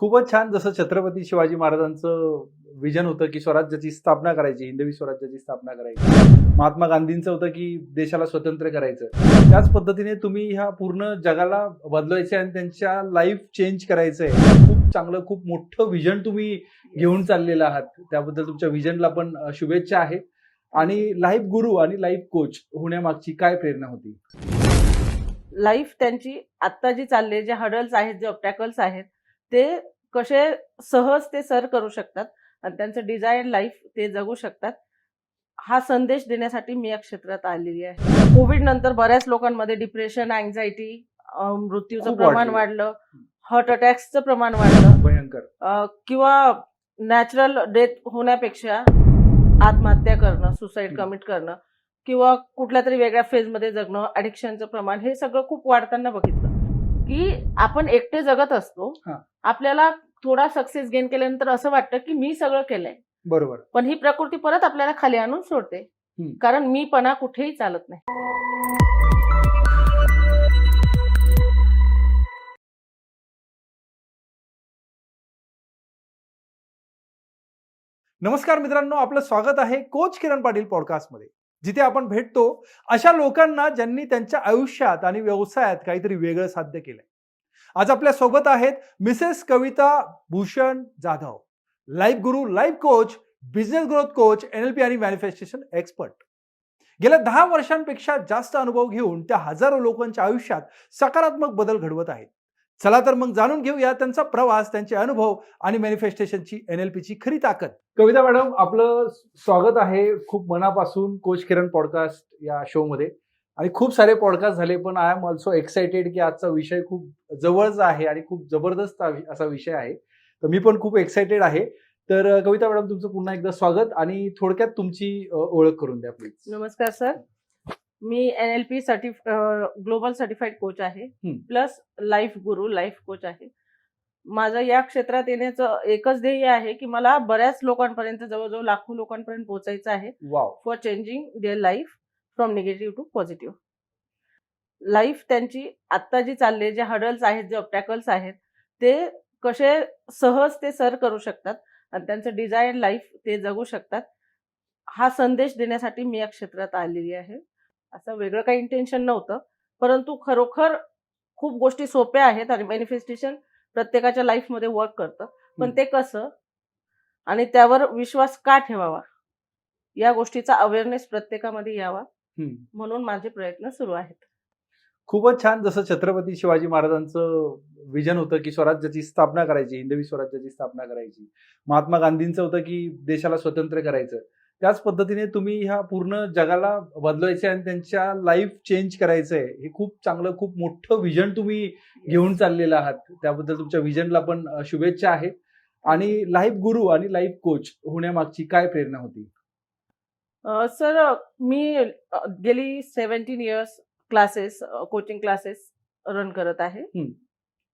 खूपच छान. जसं छत्रपती शिवाजी महाराजांचं विजन होतं, की स्वराज्याची स्थापना करायची, हिंदवी स्वराज्याची स्थापना करायची. महात्मा गांधींचं होतं, की देशाला स्वतंत्र करायचं. त्याच पद्धतीने तुम्ही ह्या पूर्ण जगाला बदलायचं आणि त्यांच्या लाईफ चेंज करायचंय. खूप चांगलं, खूप मोठं विजन तुम्ही घेऊन चाललेलं आहात. त्याबद्दल तुमच्या विजनला पण शुभेच्छा आहे. आणि लाईफ गुरु आणि लाईफ कोच होण्यामागची काय प्रेरणा होती? लाईफ त्यांची आत्ता जी चालली जे हडल्स आहेत, जे ऑब्स्टॅकल्स आहेत, ते कसे सहज ते सर करू शकतात आणि त्यांचं डिझायर लाईफ ते जगू शकतात. हा संदेश देण्यासाठी मी या क्षेत्रात आलेली आहे. कोविड नंतर बऱ्याच लोकांमध्ये डिप्रेशन, अँझायटी, मृत्यूचं खूप प्रमाण वाढली. वाढलं, हार्ट अटॅक्सचं प्रमाण वाढलं, भयंकर. किंवा नॅचरल डेथ होण्यापेक्षा आत्महत्या करणं, सुसाईड कमिट करणं किंवा कुठल्या तरी वेगळ्या फेजमध्ये जगणं, ॲडिक्शनचं प्रमाण हे सगळं खूप वाढताना बघितलं, की आपण एकटे जगत असतो. हां. आपल्याला थोडा सक्सेस गेन केल्यानंतर असं वाटतं, की मी सगळं केलंय. बरोबर. पण ही प्रकृती परत आपल्याला खाली आणून सोडते. कारण मीपणा कुठेही चालत नाही. नमस्कार मित्रांनो, आपलं स्वागत आहे कोच किरण पाटील पॉडकास्टमध्ये, जिथे आपण भेटतो अशा लोकांना ज्यांनी त्यांच्या आयुष्यात आणि व्यवसायात काहीतरी वेगळं साध्य केलंय. आज आपल्या सोबत आहेत मिसेस कविता भूषण जाधव, लाईफ गुरु, life coach, business growth coach, NLP आणि मॅनिफेस्टेशन एक्सपर्ट. गेल्या 10 वर्षांपेक्षा जास्त अनुभव घेऊन त्या हजारो लोकांच्या आयुष्यात सकारात्मक बदल घडवत आहेत. चला तर मग जाणून घेऊया त्यांचा प्रवास, त्यांचे अनुभव आणि मॅनिफेस्टेशनची NLPची खरी ताकद. कविता मॅडम, आपलं स्वागत आहे खूप मनापासून कोच किरण पॉडकास्ट या शो मध्ये. आणि खूप सारे पॉडकास्ट झाले, पण आय एम ऑल्सो एक्साइटेड की आजचा विषय खूप जवळचा आहे आणि खूप जबरदस्त असा विषय आहे. तर मी पण खूप एक्साइटेड आहे. तर कविता मॅडम, तुमचं पुन्हा एकदा स्वागत आणि थोडक्यात तुमची ओळख करून द्या प्लीज. नमस्कार सर. मी NLP ग्लोबल सर्टिफाईड कोच आहे, प्लस लाईफ गुरु, लाईफ कोच आहे. माझं या क्षेत्रात येण्याचं एकच ध्येय आहे, की मला बऱ्याच लोकांपर्यंत, जवळजवळ लाखो लोकांपर्यंत पोहोचायचं आहे, wow. For changing their life from negative to positive. Life त्यांची आत्ता जी चालली जे हडल्स आहेत, जे ऑब्स्टॅकल्स आहेत, ते कसे सहज ते सर करू शकतात आणि त्यांचं डिझायर लाईफ ते जगू शकतात. हा संदेश देण्यासाठी मी या क्षेत्रात आलेली आहे. असं वेगळं काही इंटेन्शन नव्हतं, परंतु खरोखर खूप गोष्टी सोप्या आहेत आणि मॅनिफेस्टेशन प्रत्येकाच्या लाईफमध्ये वर्क करतं. पण ते कसं आणि त्यावर विश्वास का ठेवावा, या गोष्टीचा अवेअरनेस प्रत्येकामध्ये यावा, म्हणून माझे प्रयत्न सुरू आहेत. खूपच छान. जसं छत्रपती शिवाजी महाराजांचं विजन होतं, की स्वराज्याची स्थापना करायची, हिंदवी स्वराज्याची स्थापना करायची. महात्मा गांधींचं होतं, की देशाला स्वतंत्र करायचं. त्याच पद्धतीने तुम्ही ह्या पूर्ण जगाला बदलायचं आणि त्यांच्या लाईफ चेंज करायचंय. हे खूप चांगलं, खूप मोठं विजन तुम्ही घेऊन चाललेलं आहात. त्याबद्दल तुमच्या विजनला पण शुभेच्छा आहे. आणि लाईफ गुरु आणि लाईफ कोच होण्यामागची काय प्रेरणा होती? सर, मी गेली 17 years classes, coaching classes run करत आहे.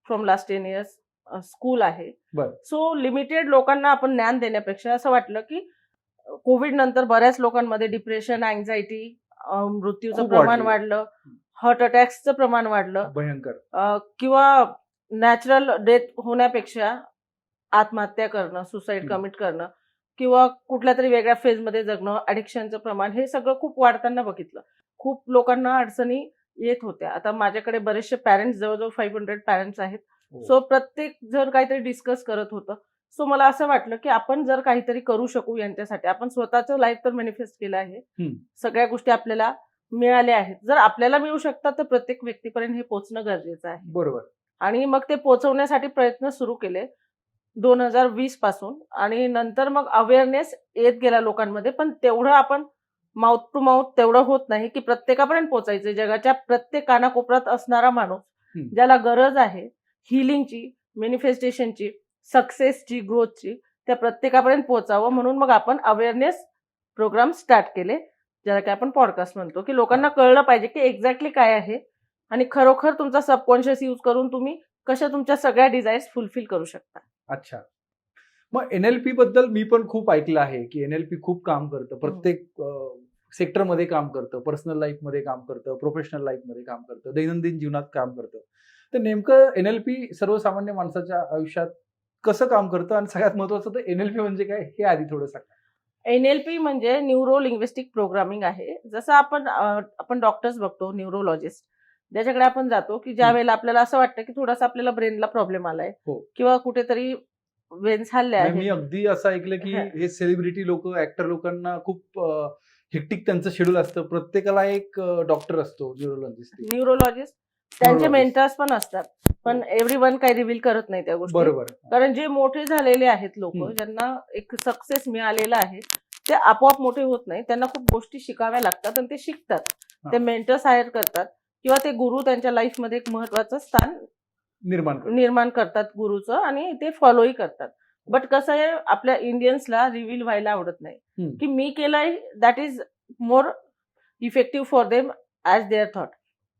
फ्रॉम लास्ट 10 इयर्स स्कूल आहे. सो लिमिटेड लोकांना आपण ज्ञान देण्यापेक्षा असं वाटलं, की कोविड नंतर बऱ्याच लोकांमध्ये डिप्रेशन, अँझायटी, मृत्यूचं प्रमाण वाढलं, हार्ट अटॅक्सचं प्रमाण वाढलं, भयंकर. किंवा नॅचरल डेथ होण्यापेक्षा आत्महत्या करणं, सुसाईड कमिट करणं किंवा कुठल्या तरी वेगळ्या फेजमध्ये जगणं, ॲडिक्शनचं प्रमाण हे सगळं खूप वाढताना बघितलं. खूप लोकांना अडचणी येत होत्या. आता माझ्याकडे बरेचसे पॅरेंट्स, जवळजवळ 500 पॅरेंट्स आहेत. सो प्रत्येक जर काहीतरी डिस्कस करत होतं. सो मला असं वाटलं, की आपण जर काहीतरी करू शकू यांच्यासाठी. आपण स्वतःचं लाईफ तर मॅनिफेस्ट केलं आहे, सगळ्या गोष्टी आपल्याला मिळाल्या आहेत. जर आपल्याला मिळू शकतात तर प्रत्येक व्यक्तीपर्यंत हे पोहोचणं गरजेचं आहे. बरोबर. आणि मग ते पोहोचवण्यासाठी प्रयत्न सुरू केले 2020 पासून. आणि नंतर मग अवेअरनेस येत गेला लोकांमध्ये. पण तेवढं आपण माउथ टू माउथ तेवढं होत नाही, की प्रत्येकापर्यंत पोहोचायचं. जगाच्या प्रत्येक कानाकोपऱ्यात असणारा माणूस, ज्याला गरज आहे हिलिंगची, मॅनिफेस्टेशनची, सक्सेसची, ग्रोथची, त्या प्रत्येकापर्यंत पोहोचावं. म्हणून मग आपण अवेअरनेस प्रोग्राम स्टार्ट केले, ज्याला की आपण पॉडकास्ट म्हणतो, की लोकांना कळलं पाहिजे की एक्झॅक्टली काय आहे आणि खरोखर तुमचा सबकॉन्शियस यूज करून तुम्ही कशा तुमच्या सगळ्या डिझायर्स फुलफिल करू शकता. अच्छा. मग NLP बद्दल मी पण खूप ऐकलं आहे, की NLP खूप काम करतं. प्रत्येक सेक्टरमध्ये काम करतं, पर्सनल लाईफमध्ये काम करतं, प्रोफेशनल लाईफमध्ये काम करतं, दैनंदिन जीवनात काम करतं. तर नेमकं NLP सर्वसामान्य माणसाच्या आयुष्यात कसं काम करतं आणि सगळ्यात महत्वाचं तर NLP म्हणजे काय हे आधी थोडं सांगा. NLP म्हणजे न्यूरो लिंग्विस्टिक प्रोग्रामिंग आहे. जसं आपण डॉक्टर्स बघतो, न्यूरोलॉजिस्ट ज्याच्याकडे आपण जातो की ज्या वेळेला आपल्याला असं वाटतं की थोडासा आपल्याला ब्रेनला प्रॉब्लेम आलाय हो. किंवा कुठेतरी वेन्स हल्ले नाही, मी आहेत. अगदी असं ऐकलं की हा. हे सेलिब्रिटी लोक ऍक्टर लोकांना खूप हेक्टिक त्यांचं शेड्यूल असतं. प्रत्येकाला एक डॉक्टर असतो न्यूरोलॉजिस्ट त्यांचे Neurologist. मेंटर्स पण असतात, पण एव्हरीवन काही रिव्हील करत नाही त्या गोष्टी. बरोबर. कारण जे मोठे झालेले आहेत लोक, हम्म. ज्यांना एक सक्सेस मिळालेला आहे, ते आपोआप मोठे होत नाही. त्यांना खूप गोष्टी शिकाव्या लागतात आणि ते शिकतात. हा. ते मेंटर्स हायर करतात किंवा ते गुरु त्यांच्या लाईफमध्ये एक महत्वाचं स्थान निर्माण करतात गुरुचं, आणि ते फॉलोही करतात. बट कसं आहे, आपल्या इंडियन्सला रिव्हील व्हायला आवडत नाही की मी केलंय, that is more effective for them as there thought.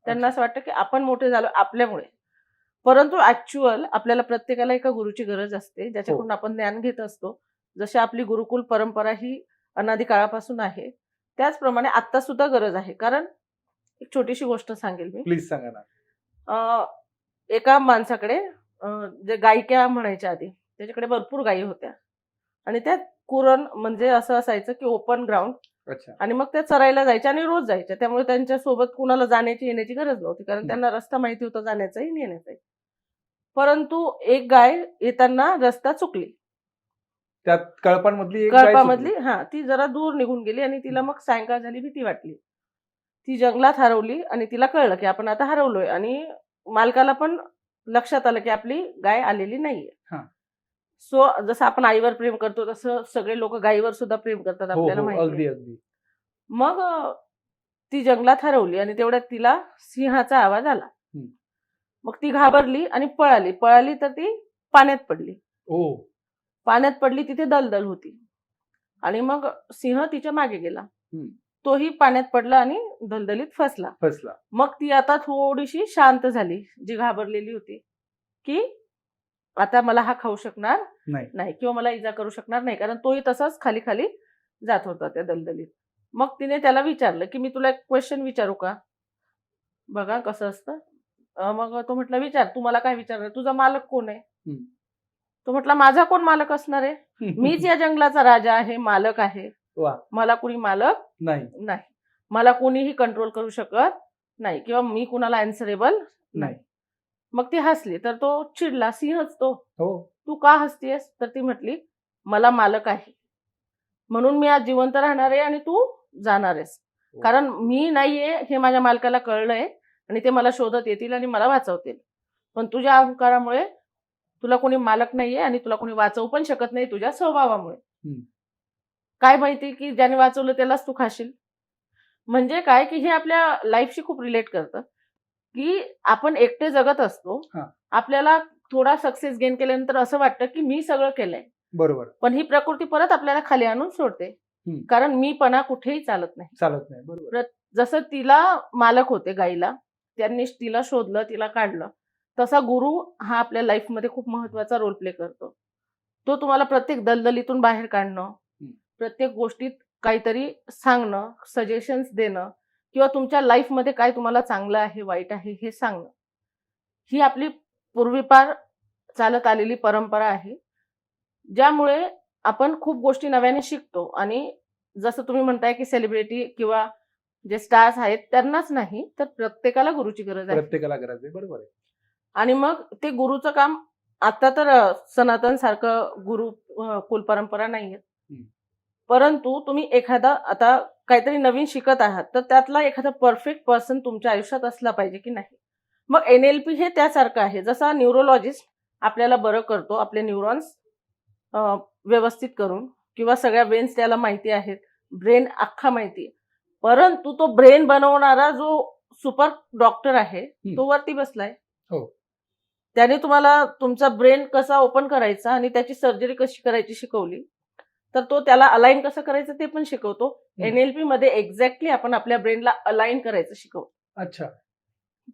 त्यांना असं वाटतं की आपण मोठे झालो आपल्यामुळे. परंतु ऍक्च्युअल आपल्याला प्रत्येकाला एका गुरुची गरज असते, ज्याच्याकडून आपण ज्ञान घेत असतो. जशी आपली गुरुकुल परंपरा ही अनादी काळापासून आहे, त्याचप्रमाणे आता सुद्धा गरज आहे. कारण एक छोटीशी गोष्ट सांगेल मी. प्लीज सांगा ना. एका माणसाकडे जे गायिका म्हणायच्या आधी, त्याच्याकडे भरपूर गायी होत्या आणि त्यात कुरण म्हणजे असं असायचं की ओपन ग्राउंड, अच्छा. आणि मग त्या चरायला जायच्या आणि रोज जायच्या. त्यामुळे त्यांच्या सोबत कुणाला जाण्याची येण्याची गरज नव्हती, कारण त्यांना रस्ता माहिती होता जाण्याचाही आणि येण्याचाही. परंतु एक गाय येताना रस्ता चुकली, त्यात कळपांमधली एक गाय कळपामधली. चुकली. हा, ती जरा दूर निघून गेली आणि तिला मग सायंकाळ झाली, भीती वाटली. ती जंगलात हरवली आणि तिला कळलं की आपण आता हरवलोय, आणि मालकाला पण लक्षात आलं की आपली गाय आलेली नाहीये. हा. सो जसं आपण आईवर प्रेम करतो तसं सगळे लोक गायीवर सुद्धा प्रेम करतात, हो आपल्याला हो, माहिती अगदी आहे. अगदी. मग ती जंगलात हरवली आणि तेवढ्यात तिला सिंहाचा आवाज आला. मग ती घाबरली आणि पळाली तर ती पाण्यात पडली. ओ. पाण्यात पडली, तिथे दलदल होती, आणि मग सिंह तिच्या मागे गेला. तोही पाण्यात पडला आणि दलदलीत फसला. मग ती आता थोडीशी शांत झाली, जी घाबरलेली होती, की आता मला हा खाऊ शकणार नाही किंवा मला इजा करू शकणार नाही, कारण तोही तसाच खाली खाली जात होता त्या दलदलीत. मग तिने त्याला विचारलं की मी तुला एक क्वेश्चन विचारू का? बघा कसं असतं. मग तो म्हटला, विचार, तू मला काय विचारणार, तुझा मालक कोण आहे? तो म्हटला, माझा कोण मालक असणार आहे? मीच या जंगलाचा राजा आहे, मालक आहे. मला कुणी मालक नाही, मला कोणीही कंट्रोल करू शकत नाही किंवा मी कुणाला अँसरेबल नाही. मग ती हसली, तर तो चिडला, सिंहच तो, तू का हसतेस? तर ती म्हटली, मला मालक आहे म्हणून मी आज जिवंत राहणार आहे आणि तू जाणार आहेस, कारण मी नाहीये हे माझ्या मालकाला कळलंय आणि ते मला शोधत येतील आणि मला वाचवतील. पण तुझ्या अहंकारामुळे तुला कोणी मालक नाहीये आणि तुला कोणी वाचवू पण शकत नाही तुझ्या स्वभावामुळे. काय माहिती की ज्याने वाचवलं त्यालाच तू खाशील. म्हणजे काय की हे आपल्या लाईफशी खूप रिलेट करतं की आपण एकटे जगत असतो. आपल्याला थोडा सक्सेस गेन केल्यानंतर असं वाटतं की मी सगळं केलंय, बरोबर, पण ही प्रकृती परत आपल्याला खाली आणून सोडते, कारण मीपणा कुठेही चालत नाही. बरोबर. जसं तिला मालक होते गाईला, त्यांनी तिला शोधलं, तिला काढलं, तसा गुरु हा आपल्या लाईफमध्ये खूप महत्वाचा रोल प्ले करतो. तो तुम्हाला प्रत्येक दलदलीतून बाहेर काढणं, प्रत्येक गोष्टीत काहीतरी सांगणं, सजेशन्स देणं, किंवा तुमच्या लाईफमध्ये काय तुम्हाला चांगलं आहे, वाईट आहे हे सांगणं, ही आपली पूर्वीपार चालत आलेली परंपरा आहे, ज्यामुळे आपण खूप गोष्टी नव्याने शिकतो. आणि जसं तुम्ही म्हणताय की सेलिब्रिटी किंवा जे स्टार्स आहेत त्यांनाच नाही, तर प्रत्येकाला गुरुची गरज आहे. बरोबर आहे. आणि मग ते गुरुचं काम, आता तर सनातन सारखं गुरु कुल परंपरा नाहीये, परंतु तुम्ही एखादा आता काहीतरी नवीन शिकत आहात, तर त्यातला एखादा परफेक्ट पर्सन तुमच्या आयुष्यात असला पाहिजे की नाही. मग NLP हे त्यासारखं आहे. जसा न्यूरोलॉजिस्ट आपल्याला बरं करतो, आपले न्यूरॉन्स व्यवस्थित करून, किंवा सगळ्या वेन्स त्याला माहिती आहेत, ब्रेन अख्खा माहिती आहे, परंतु तो ब्रेन बनवणारा जो सुपर डॉक्टर आहे तो वरती बसलाय. त्याने तुम्हाला तुमचा ब्रेन कसा ओपन करायचा आणि त्याची सर्जरी कशी करायची शिकवली, तर तो त्याला अलाइन कसं करायचं ते पण शिकवतो. NLP मध्ये एक्झॅक्टली आपण आपल्या ब्रेनला अलाइन करायचं शिकवतो. अच्छा.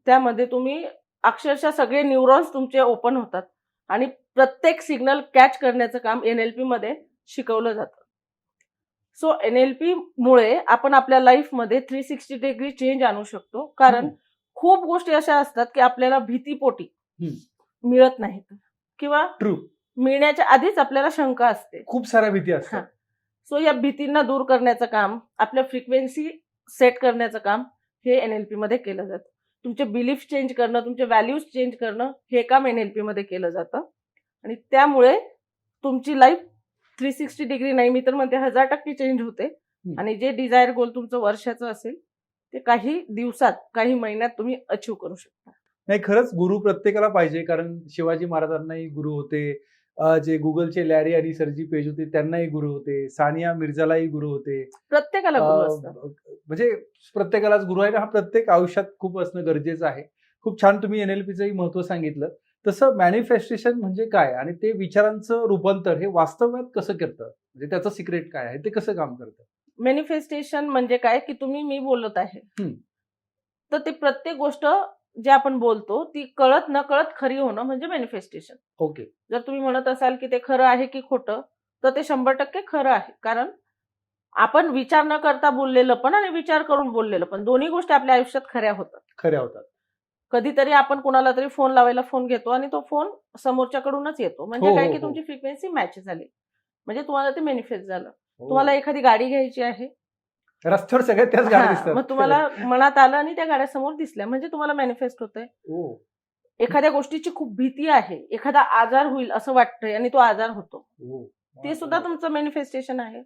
त्यामध्ये तुम्ही अक्षरशः सगळे न्यूरॉन्स तुमचे ओपन होतात आणि प्रत्येक सिग्नल कॅच करण्याचं काम NLP मध्ये शिकवलं जातं. सो NLP मुळे आपण आपल्या लाईफमध्ये 360 डिग्री चेंज आणू शकतो, कारण खूप गोष्टी अशा असतात की आपल्याला भीतीपोटी मिळत नाहीत, किंवा मिळण्याच्या आधीच आपल्याला शंका असते. खूप साऱ्या भीती असतात. सो या भीतींना दूर करण्याचं काम, आपल्या फ्रिक्वेन्सी सेट करण्याचं काम हे NLP मध्ये केलं जातं. तुमचे बिलीफ चेंज करणं, तुमचे व्हॅल्यूज चेंज करणं हे काम NLP मध्ये केलं जातं आणि त्यामुळे तुमची लाईफ 360 डिग्री नाही, मी तर म्हणते 1000% चेंज होते आणि जे डिझायर गोल तुमचं वर्षाचं असेल ते काही दिवसात, काही महिन्यात तुम्ही अचीव करू शकता. नाही, खरंच गुरु प्रत्येकाला पाहिजे, कारण शिवाजी महाराजांनाही गुरु होते, जे गुगलचे लॅरी आणि सरजी पेज होते त्यांनाही गुरु होते, सानिया मिर्झालाही गुरु होते. प्रत्येकाला गुरु असतात. म्हणजे प्रत्येकालाच गुरु आहे ना, हा प्रत्येक आयुष्यात खूप असणं गरजेचं आहे. खूप छान तुम्ही NLPचंही महत्व सांगितलं. तसं मॅनिफेस्टेशन म्हणजे काय आणि ते विचारांचं रूपांतर हे वास्तव्यात कसं करतं, म्हणजे त्याचं सिक्रेट काय आहे, ते कसं काम करतं? मॅनिफेस्टेशन म्हणजे काय की मी बोलत आहे हम्म. तर ते प्रत्येक गोष्ट जे आपण बोलतो ती कळत न कळत खरी होणं म्हणजे मॅनिफेस्टेशन. ओके. जर तुम्ही म्हणत असाल की ते खरं आहे की खोटं, तर ते 100% खरं आहे. कारण आपण विचार न करता बोललेलं पण आणि विचार करून बोललेलं पण दोन्ही गोष्टी आपल्या आयुष्यात खऱ्या होतात. कधीतरी आपण कोणाला तरी फोन लावायला फोन घेतो आणि तो फोन समोरच्याकडूनच येतो, म्हणजे काय की तुमची फ्रिक्वेन्सी मॅच झाली, म्हणजे तुम्हाला ते मॅनिफेस्ट झालं. तुम्हाला एखादी गाडी घ्यायची आहे, रस्त्यावर सगळ्यात त्याच गाड्या दिसतात. मग तुम्हाला मनात आलं आणि त्या गाड्या समोर दिसल्या, म्हणजे तुम्हाला मॅनिफेस्ट होतंय. एखाद्या गोष्टीची खूप भीती आहे, एखादा आजार होईल असं वाटतंय आणि तो आजार होतो, ते सुद्धा तुमचं मॅनिफेस्टेशन आहे.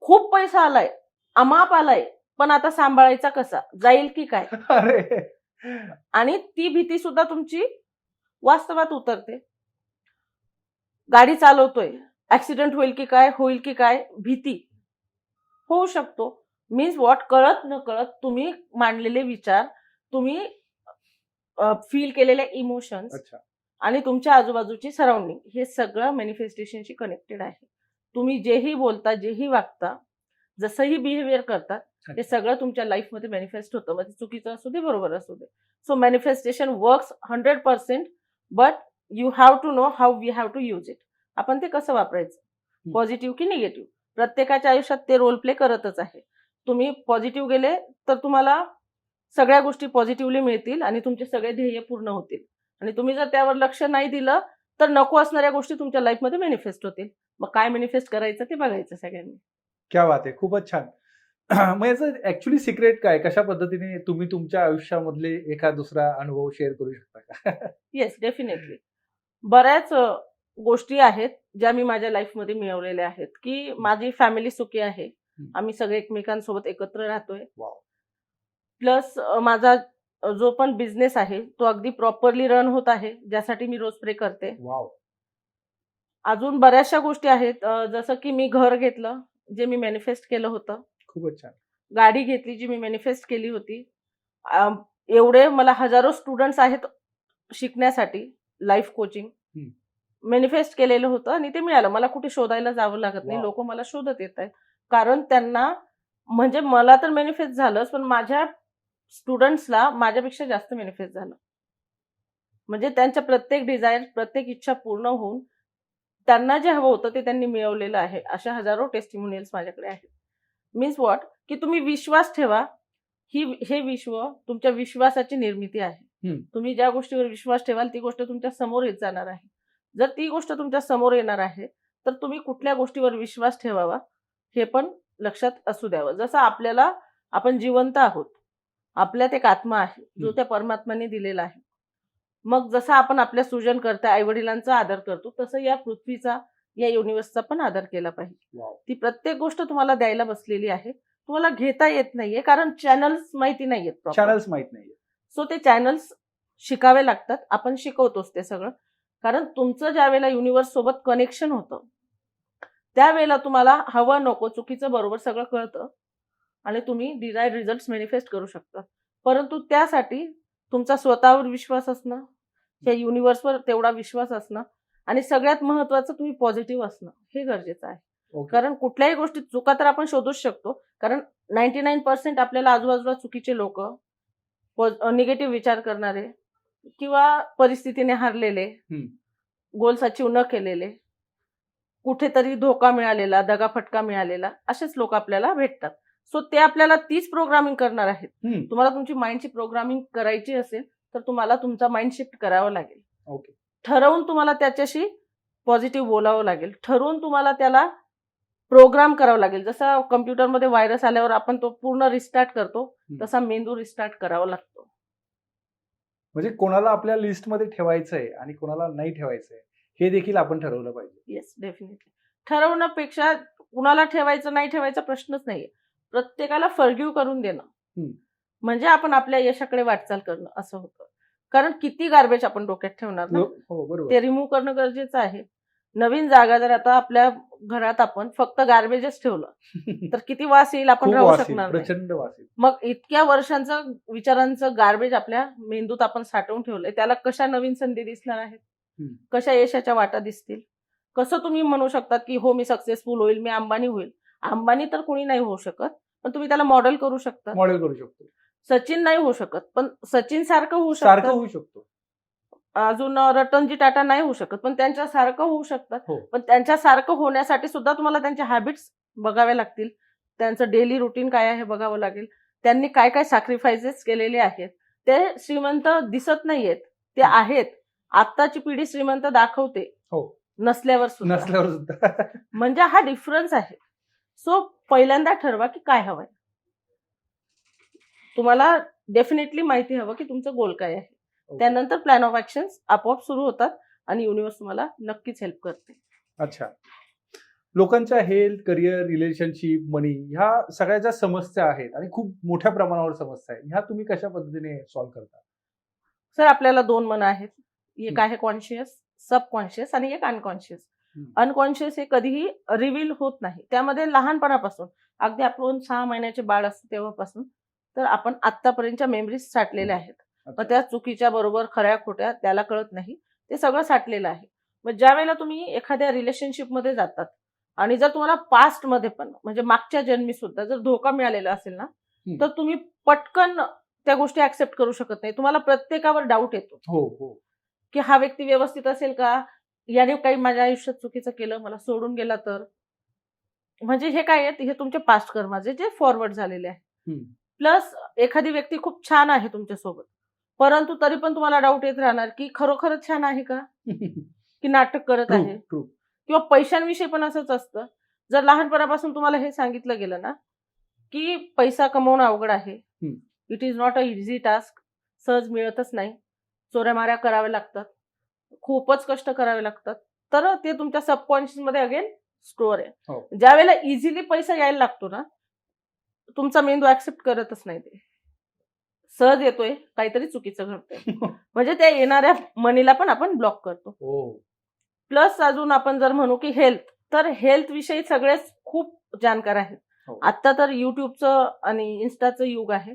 खूप पैसा आलाय, अमाप आलाय, पण आता सांभाळायचा कसा, जाईल की काय, अरे, आणि ती भीती सुद्धा तुमची वास्तवात उतरते. गाडी चालवतोय, ऍक्सिडेंट होईल की काय भीती होऊ शकतो. मीन्स व्हॉट, कळत न कळत तुम्ही मांडलेले विचार, तुम्ही फील केलेले इमोशन्स आणि तुमच्या आजूबाजूची सराउंडिंग हे सगळं मॅनिफेस्टेशनशी कनेक्टेड आहे. तुम्ही जेही बोलता, जेही वागता, जसंही बिहेवियर करतात, हे सगळं तुमच्या लाईफमध्ये मॅनिफेस्ट होतं. मग चुकीचं असू दे, बरोबर असू दे. So manifestation works 100%, but you have to know how we have to use it. आपण ते कसं वापरायचं, पॉझिटिव्ह की निगेटिव्ह. प्रत्येकाच्या आयुष्यात ते रोल प्ले करतच आहे. तुम्ही पॉझिटिव्ह गेले तर तुम्हाला सगळ्या गोष्टी पॉझिटिव्हली मिळतील आणि तुमचे सगळे ध्येय पूर्ण होतील. आणि तुम्ही जर त्यावर लक्ष नाही दिलं तर नको असणाऱ्या गोष्टी तुमच्या लाईफमध्ये मॅनिफेस्ट होतील. मग काय मॅनिफेस्ट करायचं ते बघायचं सगळ्यांनी. क्या बात आहे, खूपच छान. मग याचं ऍक्च्युली सिक्रेट काय, कशा पद्धतीने तुम्ही तुमच्या आयुष्यामधले एखादा दुसरा अनुभव शेअर करू शकता का? Yes, definitely. बऱ्याच गोष्टी आहेत ज्या मी माझ्या लाईफमध्ये मिळवलेल्या आहेत, की माझी फॅमिली सुखी आहे, आम्ही सगळे एकमेकांसोबत एकत्र राहतोय. प्लस माझा जो पण बिझनेस आहे तो अगदी प्रॉपरली रन होत आहे, ज्यासाठी मी रोज प्रे करते. अजून बऱ्याचशा गोष्टी आहेत, जसं की मी घर घेतलं जे मी मॅनिफेस्ट केलं होतं. खूपच छान. गाडी घेतली जी मी मॅनिफेस्ट केली होती. एवढे मला हजारो स्टुडंट्स आहेत शिकण्यासाठी, लाईफ कोचिंग मॅनिफेस्ट केलेलं होतं आणि ते मिळालं. मला कुठे शोधायला जावं लागत नाही, लोक मला शोधत येत आहेत. कारण त्यांना, म्हणजे मला तर मॅनिफेस्ट झालंच, पण माझ्या स्टुडंट्सला माझ्यापेक्षा जास्त मॅनिफेस्ट झालं. म्हणजे त्यांच्या प्रत्येक डिझायर, प्रत्येक इच्छा पूर्ण होऊन त्यांना जे हवं होतं ते त्यांनी मिळवलेलं आहे. अशा हजारो टेस्टिमोनियल्स माझ्याकडे आहेत. मीन्स व्हॉट, की तुम्ही विश्वास ठेवा. हे विश्व तुमच्या विश्वासाची निर्मिती आहे. तुम्ही ज्या गोष्टीवर विश्वास ठेवाल ती गोष्ट तुमच्या समोर येत जाणार आहे. जर ती गोष्ट तुमच्या समोर येणार आहे तर तुम्ही कुठल्या गोष्टीवर विश्वास ठेवावा हे पण लक्षात असू द्यावं. जसं आपण जिवंत आहोत, आपल्यात एक आत्मा आहे जो त्या परमात्म्याने दिलेला आहे. मग जसं आपण आपल्या सृजनकर्त्या आईवडिलांचा आदर करतो, तसं या पृथ्वीचा, या युनिव्हर्सचा पण आदर केला पाहिजे. ती प्रत्येक गोष्ट तुम्हाला द्यायला बसलेली आहे, तुम्हाला घेता येत नाहीये कारण चॅनल्स माहिती नाहीयेत. चॅनल्स माहित नाहीये. सो ते चॅनल्स शिकावे लागतात. आपण शिकवतोच ते सगळं, कारण तुमचं ज्या वेळेला युनिव्हर्स सोबत कनेक्शन होतं त्यावेळेला तुम्हाला हवं नको, चुकीचं बरोबर सगळं कळतं आणि तुम्ही डिझायर्ड रिझल्ट्स मॅनिफेस्ट करू शकता. परंतु त्यासाठी तुमचा स्वतःवर विश्वास असणं, या युनिव्हर्सवर तेवढा विश्वास असणं आणि सगळ्यात महत्वाचं तुम्ही पॉझिटिव्ह असणं हे गरजेचं आहे. कारण कुठल्याही गोष्टीत चुका तर आपण शोधूच शकतो, कारण 99% आपल्याला आजूबाजूला चुकीचे लोक, निगेटिव्ह विचार करणारे किंवा परिस्थितीने हारलेले, गोल्स अचीव न केलेले, कुठेतरी धोका मिळालेला, दगाफटका मिळालेला, असेच लोक आपल्याला भेटतात. सो ते आपल्याला तीच प्रोग्रामिंग करणार आहेत. तुम्हाला तुमची माइंडची प्रोग्रामिंग करायची असेल तर तुम्हाला तुमचा माइंड शिफ्ट करावा लागेल. ठरवून तुम्हाला त्याच्याशी पॉझिटिव्ह बोलावं लागेल, ठरवून तुम्हाला त्याला प्रोग्राम करावं लागेल. जसा कम्प्युटरमध्ये व्हायरस आल्यावर आपण तो पूर्ण रिस्टार्ट करतो, तसा मेंदू रिस्टार्ट करावा लागतो. म्हणजे कोणाला आपल्या लिस्टमध्ये ठेवायचंय आणि कोणाला नाही ठेवायचंय हे देखील आपण ठरवलं पाहिजे. Yes, definitely. ठरवण्यापेक्षा कुणाला ठेवायचं नाही ठेवायचा प्रश्नच नाहीये. प्रत्येकाला फॉरगिव्ह करून देणं, म्हणजे आपण आपल्या यशाकडे वाटचाल करणं असं होतं. कारण किती गार्बेज आपण डोक्यात ठेवणार ना, हो बरोबर. ते रिमूव्ह करणं गरजेचं आहे. नवीन जागा जर आता आपल्या घरात आपण फक्त गार्बेजच ठेवलं तर किती वास येईल, आपण खूप राहू वास येईल, शकणार नाही. प्रचंड वास येईल. मग इतक्या वर्षांचं विचारांचं गार्बेज आपल्या मेंदूत आपण साठवून ठेवलंय, त्याला कशा नवीन संधी दिसणार आहेत, कशा यशाच्या वाटा दिसतील. कसं तुम्ही म्हणू शकतात की हो मी सक्सेसफुल होईल, मी अंबानी होईल. अंबानी तर कोणी नाही होऊ शकत, पण तुम्ही त्याला मॉडेल करू शकता. मॉडेल करू शकतो. सचिन नाही होऊ शकत, पण सचिन सारखं होऊ सारखं शकतं. होऊ शकतो. अजून रतनजी टाटा नाही होऊ शकत, पण त्यांच्यासारखं होऊ शकतात. हो. पण त्यांच्यासारखं होण्यासाठी सुद्धा तुम्हाला त्यांचे हॅबिट्स बघावे लागतील, त्यांचं डेली रुटीन काय आहे बघावं लागेल, त्यांनी काय काय सॅक्रिफायसेस केलेले आहेत. ते श्रीमंत दिसत नाहीयेत, ते आहेत. आत्ताची पिढी श्रीमंत दाखवते हो, नसल्यावर सुद्धा. म्हणजे हा डिफरन्स आहे. सो पहिल्यांदा ठरवा की काय हवंय. तुम्हाला डेफिनेटली माहिती हवं की तुमचं गोल काय आहे. त्यानंतर प्लॅन ऑफ ऍक्शन्स आपोआप सुरू होतात आणि युनिव्हर्स तुम्हाला नक्कीच हेल्प करते. अच्छा. लोकांच्या हेल्थ, करिअर, रिलेशनशिप, मनी ह्या सगळ्या ज्या समस्या आहेत आणि खूप मोठ्या प्रमाणावर समस्या आहेत, ह्या तुम्ही कशा पद्धतीने सॉल्व्ह करता? सर, आपल्याला 2 मन आहेत. एक आहे कॉन्शियस, सबकॉन्शियस आणि एक अनकॉन्शियस. अनकॉन्शियस हे कधीही रिव्हील होत नाही. त्यामध्ये लहानपणापासून अगदी आपण 6 महिन्याचे बाळ असतं तेव्हापासून तर आपण आतापर्यंतच्या मेमरीज साठलेल्या आहेत. मग त्या चुकीच्या बरोबर खऱ्या खोट्या त्याला कळत नाही, ते सगळं साठलेलं आहे. मग ज्या वेळेला तुम्ही एखाद्या रिलेशनशिपमध्ये जातात आणि जर तुम्हाला पास्ट मध्ये पण म्हणजे मागच्या जन्मी सुद्धा जर धोका मिळालेला असेल ना, तर तुम्ही पटकन त्या गोष्टी ऍक्सेप्ट करू शकत नाही. तुम्हाला प्रत्येकावर डाऊट येतो. हो हो. की हा व्यक्ती व्यवस्थित असेल का, याने काही माझ्या आयुष्यात चुकीचं केलं, मला सोडून गेला तर. म्हणजे हे काय आहे, हे तुमचे पास्ट कर्माचे जे फॉरवर्ड झालेले आहे. प्लस एखादी व्यक्ती खूप छान आहे तुमच्यासोबत, परंतु तरी पण तुम्हाला डाऊट येत राहणार की खरोखरच छान आहे का, की नाटक करत आहे. किंवा पैशांविषयी पण असंच असतं. जर लहानपणापासून तुम्हाला हे सांगितलं गेलं ना की पैसा कमवणं अवघड आहे, it is not a easy task, सहज मिळतच नाही, चोऱ्यामाऱ्या कराव्या लागतात, खूपच कष्ट करावे लागतात, तर ते तुमच्या सबकॉन्शियस मध्ये अगेन स्टोअर आहे. ज्या वेळेला इझिली पैसा यायला लागतो ना, तुमचा मेंदू ऍक्सेप्ट करतच नाही. ते सहज येतोय, काहीतरी चुकीचं घडतंय, म्हणजे त्या येणाऱ्या मनीला पण आपण ब्लॉक करतो. प्लस अजून आपण जर म्हणू की हेल्थ, तर हेल्थ विषयी सगळेच खूप जाणकार आहेत. आता तर युट्यूबचं आणि इन्स्टाचं युग आहे,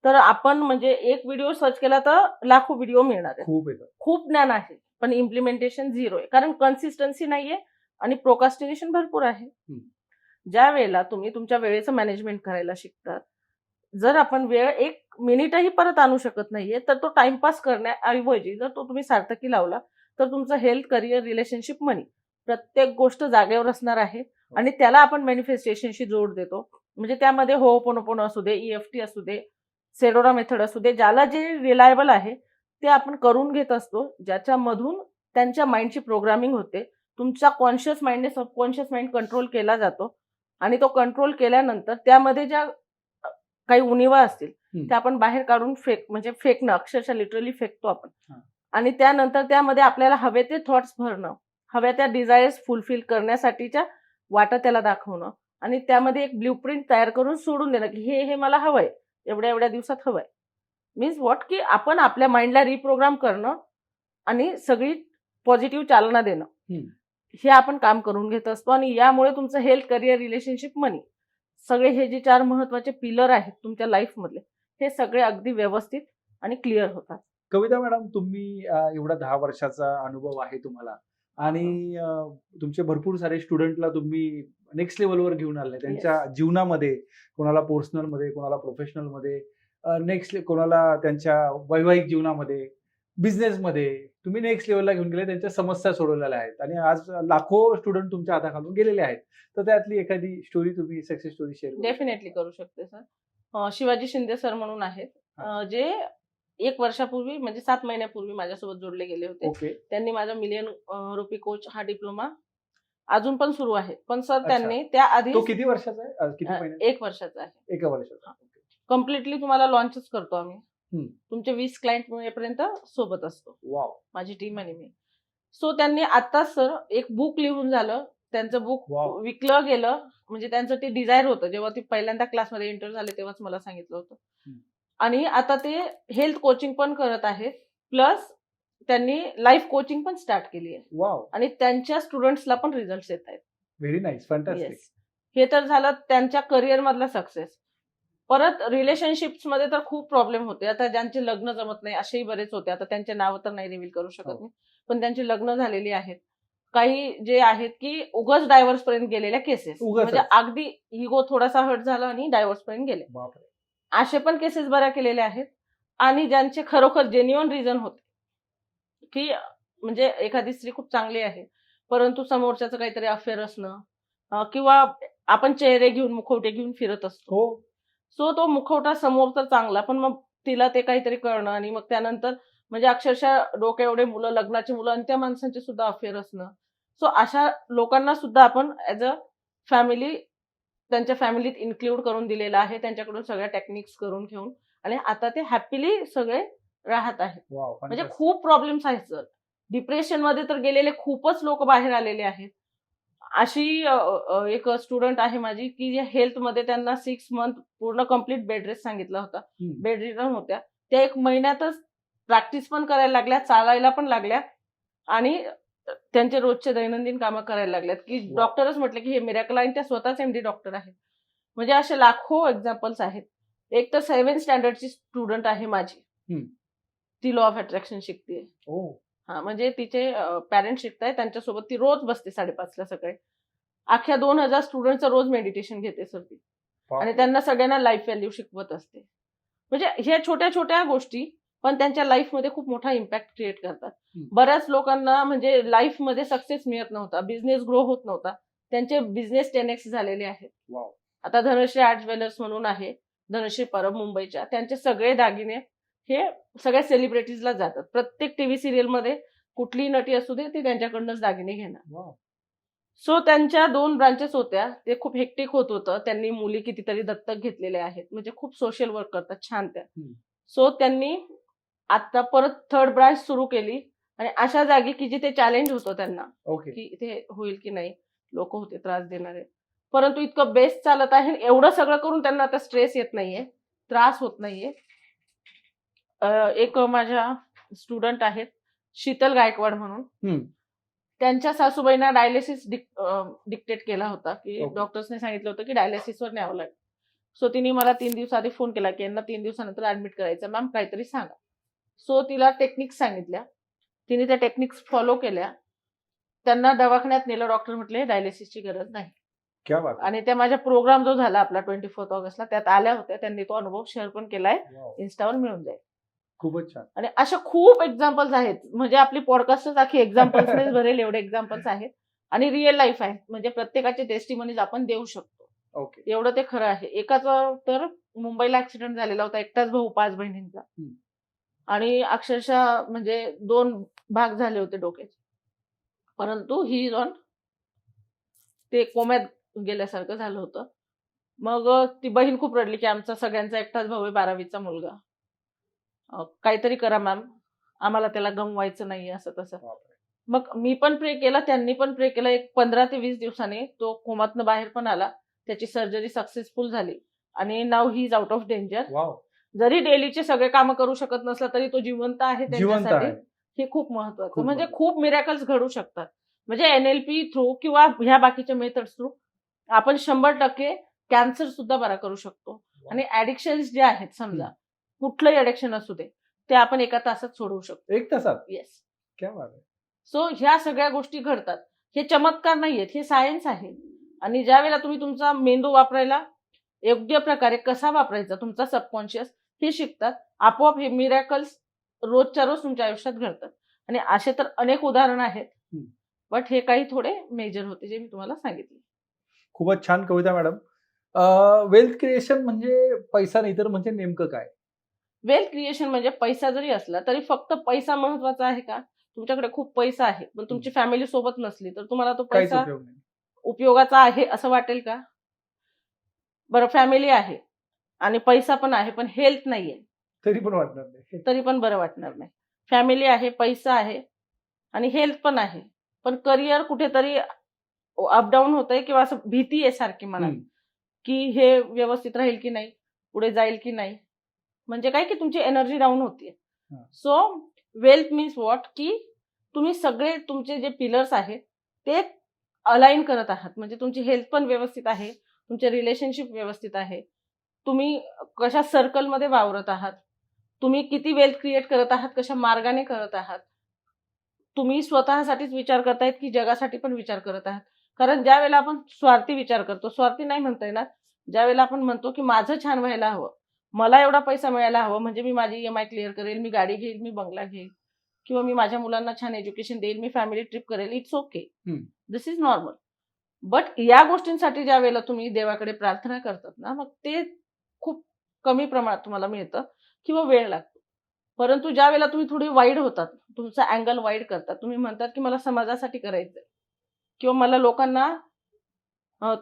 तर आपण म्हणजे एक व्हिडिओ सर्च केला तर लाखो व्हिडिओ मिळणार आहेत. खूप ज्ञान आहे, पण इम्प्लिमेंटेशन 0 आहे, कारण कन्सिस्टन्सी नाहीये आणि प्रोकास्टिनेशन भरपूर आहे. ज्या वेळेला तुम्ही तुमच्या वेळेचं मॅनेजमेंट करायला शिकतात, जर आपण वेळ 1 मिनिटही परत आणू शकत नाहीये, तर तो टाइमपास करण्याऐवजी जर तो तुम्ही सार्थकी लावला तर तुमचं हेल्थ, करिअर, रिलेशनशिप, मनी प्रत्येक गोष्ट जागेवर असणार आहे. आणि त्याला आपण मॅनिफेस्टेशनशी जोड देतो. म्हणजे त्यामध्ये होपोनोपोनो असू दे, EFT असू दे, सेडोरा मेथड असू दे, ज्याला जे रिलायबल आहे ते आपण करून घेत असतो, ज्याच्यामधून त्यांच्या माइंडची प्रोग्रामिंग होते. तुमच्या कॉन्शियस माइंडने सबकॉन्शियस माइंड कंट्रोल केला जातो आणि तो कंट्रोल केल्यानंतर त्यामध्ये ज्या काही उणिवा असतील त्या आपण बाहेर काढून म्हणजे फेकणं, अक्षरशः लिटरली फेकतो आपण. आणि त्यानंतर त्यामध्ये आपल्याला हवे ते थॉट्स भरणं, हव्या त्या डिझायर्स फुलफिल करण्यासाठीच्या वाटा त्याला दाखवणं आणि त्यामध्ये एक ब्ल्यूप्रिंट तयार करून सोडून देणं की हे मला हवंय, एवढ्या एवढ्या दिवसात हवंय. मीन्स व्हॉट, की आपण आपल्या माइंडला रिप्रोग्राम करणं आणि सगळी पॉझिटिव्ह चालना देणं, हे आपण काम करून घेत असतो. आणि यामुळे तुमचं हेल्थ, करिअर, रिलेशनशिप, मनी सगळे हे जे 4 महत्वाचे पिलर आहेत तुमच्या लाईफ मधले, हे सगळे अगदी व्यवस्थित आणि क्लिअर होतात. कविता मॅडम, तुम्ही एवढा 10 वर्षाचा अनुभव आहे तुम्हाला आणि तुमचे भरपूर सारे स्टुडंटला तुम्ही नेक्स्ट लेवलवर घेऊन आले त्यांच्या जीवनामध्ये, कोणाला पर्सनल मध्ये, कोणाला प्रोफेशनल मध्ये, नेक्स्ट कोणाला त्यांच्या वैवाहिक जीवनामध्ये, बिझनेस मध्ये तुम्ही नेक्स्ट लेवलला घेऊन गेले, त्यांच्या समस्या सोडवलेल्या आहेत आणि आज लाखो स्टुडंट तुमच्या हाताखालून गेलेले आहेत. तर त्यातली एखादी स्टोरी तुम्ही, सक्सेस स्टोरी शेअर डेफिनेटली करू शकते सर. शिवाजी शिंदे सर म्हणून आहेत, जे 1 वर्षापूर्वी म्हणजे 7 महिन्यापूर्वी माझ्यासोबत जोडले गेले होते. ओके. त्यांनी माझा मिलियन रुपी कोच हा डिप्लोमा अजून पण सुरू आहे. पण सर अच्छा. त्यांनी त्याआधी तो किती वर्षाचा आहे? किती महिन्याचा? 1 वर्षाचा आहे. एका वर्षाचा. ओके. कम्प्लिटली तुम्हाला लॉन्चच करतो आम्ही. हम्म. तुमचे 20 क्लायंट मिळेपर्यंत सोबत असतो. वाव. माझी टीम आणि मी. सो त्यांनी आताच सर एक बुक लिहून झालं. त्यांचं बुक वाव. विकलं गेलं. म्हणजे त्यांचं ते डिझायर होतं. जेव्हा ते पहिल्यांदा क्लासमध्ये एंटर झाले तेव्हाच मला सांगितलं होतं. आणि आता ते हेल्थ कोचिंग पण करत आहेत. प्लस त्यांनी लाईफ कोचिंग पण स्टार्ट केली आहे. वाव. आणि त्यांच्या स्टुडंट्सला पण रिझल्ट येत आहेत. Very nice. फॅन्टास्टिक. येस. हे तर झालं त्यांच्या करिअर मधला सक्सेस. परत रिलेशनशिप्स मध्ये तर खूप प्रॉब्लेम होते. आता ज्यांचे लग्न जमत नाही असेही बरेच होते. आता त्यांचे नाव तर नाही रिव्हील करू शकत मी. पण त्यांची लग्न झालेली आहेत. काही जे आहेत की उगाच डायव्हर्स पर्यंत गेलेल्या केसेस. म्हणजे अगदी इगो थोडासा हर्ट झाला आणि डायव्हर्स पर्यंत गेले. बापरे. असे पण केसेस बऱ्या केलेले आहेत. आणि ज्यांचे खरोखर जेन्युअन रिझन होते की म्हणजे एखादी स्त्री खूप चांगली आहे परंतु समोरच्याचं काहीतरी अफेअर असणं किंवा आपण चेहरे घेऊन मुखवटे घेऊन फिरत असतो. सो तो मुखवटा समोर तर चांगला पण मग तिला ते काहीतरी कळणं आणि मग त्यानंतर म्हणजे अक्षरशः डोक्या एवढे मुलं लग्नाची मुलं आणि त्या माणसांचे सुद्धा अफेअर असणं. सो अशा लोकांना सुद्धा आपण ऍज अ फॅमिली त्यांच्या फॅमिलीत इन्क्लूड करून दिलेलं आहे. त्यांच्याकडून सगळ्या टेक्निक्स करून घेऊन आणि आता ते हॅपीली सगळे राहत आहेत. म्हणजे खूप प्रॉब्लेम्स आहेत सर. डिप्रेशन मध्ये तर गेलेले खूपच लोक बाहेर आलेले आहेत. अशी एक स्टुडंट आहे माझी की जे हेल्थ मध्ये त्यांना 6 मंथ पूर्ण कम्प्लीट बेड रेस्ट सांगितला होता. बेड रिटर्न होत्या. त्या 1 महिन्यातच प्रॅक्टिस पण करायला लागल्या, चालायला पण लागल्या आणि त्यांचे रोजचे दैनंदिन कामं करायला लागल्यात की डॉक्टरच म्हटले की हे मिरॅकल आहे. त्या स्वतःच MD डॉक्टर आहेत. म्हणजे असे लाखो एक्झाम्पल्स आहेत. एक तर 7th स्टँडर्डची स्टुडंट आहे माझी. ती लॉ ऑफ अट्रॅक्शन शिकते. हा म्हणजे तिचे पॅरेंट्स शिकतायत. त्यांच्यासोबत ती रोज बसते 5:30ला सकाळी. अख्ख्या 2000 स्टुडंटचं रोज मेडिटेशन घेते सर ती. आणि त्यांना सगळ्यांना लाईफ व्हॅल्यू शिकवत असते. म्हणजे ह्या छोट्या छोट्या गोष्टी पण त्यांच्या लाईफमध्ये खूप मोठा इम्पॅक्ट क्रिएट करतात. बऱ्याच लोकांना म्हणजे लाईफमध्ये सक्सेस मिळत नव्हता, बिझनेस ग्रो होत नव्हता. त्यांचे बिझनेस 10x झालेले आहेत. आता धनश्री आर्ट ज्वेलर्स म्हणून आहे, धनश्री परब मुंबईच्या. त्यांचे सगळे दागिने हे सगळ्या सेलिब्रिटीजला जातात. प्रत्येक टीव्ही सिरियल मध्ये कुठलीही नटी असू दे ती त्यांच्याकडूनच दागिने घेणार. सो त्यांच्या 2 ब्रांचेस होत्या. ते खूप हेक्टिक होत होतं. त्यांनी मुली कितीतरी दत्तक घेतलेल्या आहेत. म्हणजे खूप सोशल वर्क करतात छान त्या. सो त्यांनी आता परत 3rd ब्रांच सुरू केली आणि अशा जागी की जिथे चॅलेंज होतं त्यांना की इथे होईल की नाही, लोक होते त्रास देणारे. परंतु इतकं बेस्ट चालत आहे. एवढं सगळं करून त्यांना आता स्ट्रेस येत नाहीये, त्रास होत नाहीये. एक माझ्या स्टुडंट आहेत शीतल गायकवाड म्हणून. त्यांच्या सासूबाईंना डायलिसिस डिक्टेट केला होता की डॉक्टर्सने सांगितलं होतं की डायलिसिसवर न्यावं लागेल. सो तिने मला 3 दिवसाआधी फोन केला की यांना 3 दिवसानंतर ऍडमिट करायचं, मॅम काहीतरी सांगा. सो तिला टेक्निक्स सांगितल्या. तिने त्या टेक्निक्स फॉलो केल्या. त्यांना दवाखान्यात नेलं. डॉक्टर म्हटले डायलिसिसची गरज नाही. आणि त्या माझ्या प्रोग्राम जो झाला आपला 24 ऑगस्टला त्यात आल्या होत्या. त्यांनी तो अनुभव शेअर पण केलाय. इन्स्टावर मिळून जाईल. खूपच छान. आणि अशा खूप एक्झाम्पल्स आहेत. म्हणजे आपली पॉडकास्टच आखी एक्झाम्पल्सनेच भरेल एवढे एक्झाम्पल्स आहेत. आणि रिअल लाईफ आहे. म्हणजे प्रत्येकाचे टेस्टिमनीज आपण देऊ शकतो. एवढं ते खरं आहे. एकाचा तर मुंबईला ऍक्सिडेंट झालेला होता. एकटाच भाऊ 5 बहिणींचा. आणि अक्षरशः म्हणजे 2 भाग झाले होते डोक्याचे. परंतु ही इज ऑन ते कोम्यात गेल्यासारखं झालं होतं. मग ती बहीण खूप रडली की आमचा सगळ्यांचा एकटाच भाऊ आहे, 12वीचा मुलगा. काहीतरी करा मॅम, आम्हाला त्याला गमवायचं नाही असं तसं. मग मी पण प्रे केला, त्यांनी पण प्रे केलं. एक 15 ते 20 दिवसांनी तो कोमातनं बाहेर पण आला. त्याची सर्जरी सक्सेसफुल झाली आणि नाव he is out of danger. जरी डेलीचे सगळे कामं करू शकत नसला तरी तो जिवंत आहे त्यांच्यासाठी. हे खूप महत्वाचं. म्हणजे खूप मिरॅकल्स घडू शकतात. म्हणजे NLP थ्रू किंवा ह्या बाकीच्या मेथड्स थ्रू आपण 100% कॅन्सर सुद्धा बरा करू शकतो. आणि ऍडिक्शन्स जे आहेत समजा कुठलंही ऍडिक्शन असू दे ते आपण 1 तासात सोडवू शकतो. 1 तासात? येस. क्या बात आहे. सो ह्या सगळ्या गोष्टी घडतात. हे चमत्कार नाहीयेत, हे सायन्स आहे. आणि ज्या वेळेला तुम्ही तुमचा मेंदू वापरायला योग्य प्रकारे कसा वापरायचा, तुमचा सबकॉन्शियस हे शिकतात, आपोआप हे मिरॅकल्स रोजच्या रोज तुमच्या आयुष्यात घडतात. आणि असे तर अनेक उदाहरण आहेत. बट हे काही थोडे मेजर होते जे मी तुम्हाला सांगितले. खूपच छान कविता मॅडम. वेल्थ क्रिएशन म्हणजे पैसा नाही तर म्हणजे नेमकं काय? वेल्थ क्रिएशन म्हणजे पैसा जरी असला तरी फक्त पैसा महत्वाचा आहे का? तुमच्याकडे खूप पैसा आहे पण तुमची फॅमिली सोबत नसली तर तुम्हाला तो काहीच पैसा उपयोग नाही. उपयोगाचा आहे असं वाटेल का? बरं, फॅमिली आहे आणि पैसा पण आहे पण हेल्थ नाहीये तरी पण वाटणार नाही. तरी पण बरं वाटणार नाही. फॅमिली आहे, पैसा आहे आणि हेल्थ पण आहे, पण करिअर कुठेतरी अपडाऊन होतंय किंवा असं भीती आहे सारखी मनात हम्म. की हे व्यवस्थित राहील की नाही, पुढे जाईल की नाही. म्हणजे काय की तुमची एनर्जी डाऊन होतीये. हा. सो वेल्थ मीन्स व्हॉट की तुम्ही सगळे तुमचे जे पिलर्स आहेत ते अलाइन करत आहात. म्हणजे तुमची हेल्थ पण व्यवस्थित आहे, तुमचे रिलेशनशिप व्यवस्थित आहे, तुम्ही कशा सर्कलमध्ये वावरत आहात, तुम्ही किती वेल्थ क्रिएट करत आहात, कशा मार्गाने करत आहात, तुम्ही स्वतःसाठीच विचार करतायत की जगासाठी पण विचार करत आहात. कारण ज्या वेळेला आपण स्वार्थी विचार करतो, स्वार्थी नाही म्हणता येणार, ज्या वेळेला आपण म्हणतो की माझं छान व्हायला हवं, मला एवढा पैसा मिळायला हवं म्हणजे मी माझी EMI क्लिअर करेल, मी गाडी घेईल, मी बंगला घेईल किंवा मी माझ्या मुलांना छान एज्युकेशन देईल, मी फॅमिली ट्रिप करेल, it's okay, this is normal. But या गोष्टींसाठी ज्या वेळेला तुम्ही देवाकडे प्रार्थना करतात ना, मग ते खूप कमी प्रमाणात तुम्हाला मिळतं किंवा वेळ लागतो. परंतु ज्या वेळेला तुम्ही थोडी वाईड होतात, तुमचा अँगल वाईड करतात, तुम्ही म्हणतात की मला समाजासाठी करायचंय किंवा मला लोकांना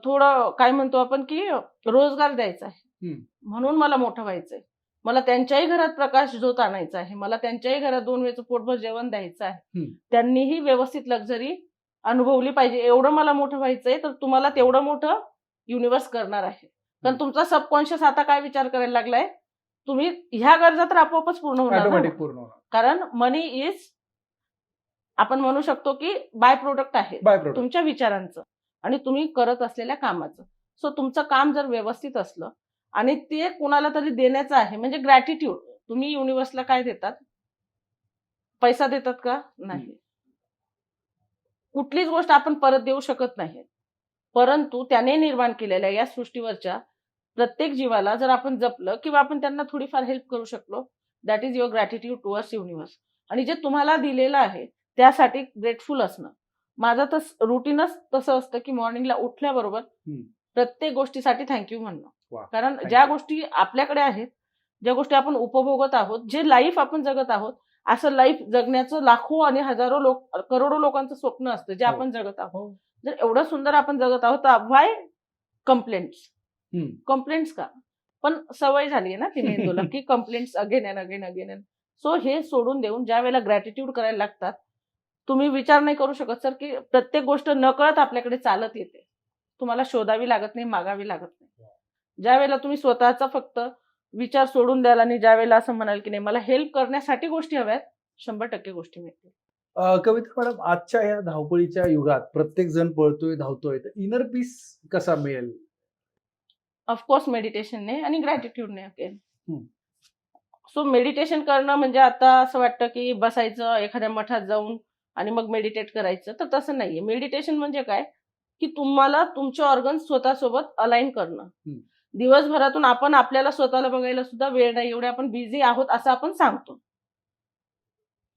थोडं काय म्हणतो आपण की रोजगार द्यायचा आहे, म्हणून मला मोठं व्हायचंय, मला त्यांच्याही घरात प्रकाश झोत आणायचा आहे, मला त्यांच्याही घरात 2 वेळचं पोटभर जेवण द्यायचं आहे, त्यांनीही व्यवस्थित लक्झरी अनुभवली पाहिजे, एवढं मला मोठं व्हायचंय, तर तुम्हाला तेवढं मोठं युनिव्हर्स करणार आहे. कारण तुमचा सबकॉन्शियस आता काय विचार करायला लागलाय, तुम्ही ह्या गरजा तर आपोआपच पूर्ण होणार ना. ऑटोमॅटिक पूर्ण होणार. कारण मनी इज आपण म्हणू शकतो की बाय प्रोडक्ट आहे बाय प्रोडक्ट. तुमच्या विचारांचं आणि तुम्ही करत असलेल्या कामाचं. सो तुमचं काम जर व्यवस्थित असलं आणि ते कुणाला तरी देण्याचं आहे म्हणजे ग्रॅटिट्यूड, तुम्ही युनिव्हर्सला काय देतात? पैसा देतात का? नाही. कुठलीच गोष्ट आपण परत देऊ शकत नाही, परंतु त्याने निर्माण केलेल्या या सृष्टीवरच्या प्रत्येक जीवाला जर आपण जपलं किंवा आपण त्यांना थोडीफार हेल्प करू शकलो, that is your gratitude towards universe. आणि जे तुम्हाला दिलेलं आहे त्यासाठी ग्रेटफुल असणं. माझं तर रुटीनच तसं असतं की मॉर्निंगला उठल्याबरोबर प्रत्येक गोष्टीसाठी थँक्यू म्हणणं. कारण ज्या गोष्टी आपल्याकडे आहेत, ज्या गोष्टी आपण उपभोगत आहोत, जे लाईफ आपण जगत आहोत, असं लाईफ जगण्याचं लाखो आणि हजारो लोक, करोडो लोकांचं स्वप्न असतं जे आपण जगत आहोत. जर एवढं सुंदर आपण जगत आहोत तर व्हाय कंप्लेंट्स? कंप्लेंट्स का? पण सवय झाली आहे ना ती मेंदूला की complaints again and again again and. So हे सोडून देऊन ज्या वेळेला ग्रॅटिट्यूड करायला लागतात, तुम्ही विचार नाही करू शकत सर की प्रत्येक गोष्ट नकळत आपल्याकडे चालत येते, तुम्हाला शोधावी लागत नाही, मागावी लागत नाही. ज्या वेळेला तुम्ही स्वतःचा फक्त विचार सोडून द्याल आणि ज्या वेळेला असं म्हणाल की नाही मला हेल्प करण्यासाठी गोष्टी हव्यात, 100% गोष्टी मिळतील. कविता मॅडम, आजच्या या धावपळीच्या युगात प्रत्येक जण पळतोय, धावतोय, तर इनर पीस कसा मिळेल? ऑफकोर्स मेडिटेशनने आणि ग्रॅटिट्यूडने अगेन. सो मेडिटेशन करणं म्हणजे आता असं वाटतं की बसायचं एखाद्या मठात जाऊन आणि मग मेडिटेट करायचं, तर तसं नाहीये. मेडिटेशन म्हणजे काय की तुम्हाला तुमचे ऑर्गन स्वतःसोबत अलाइन करणं. दिवसभरातून आपण आपल्याला स्वतःला बघायला सुद्धा वेळ नाही, एवढे आपण बिझी आहोत असं आपण सांगतो.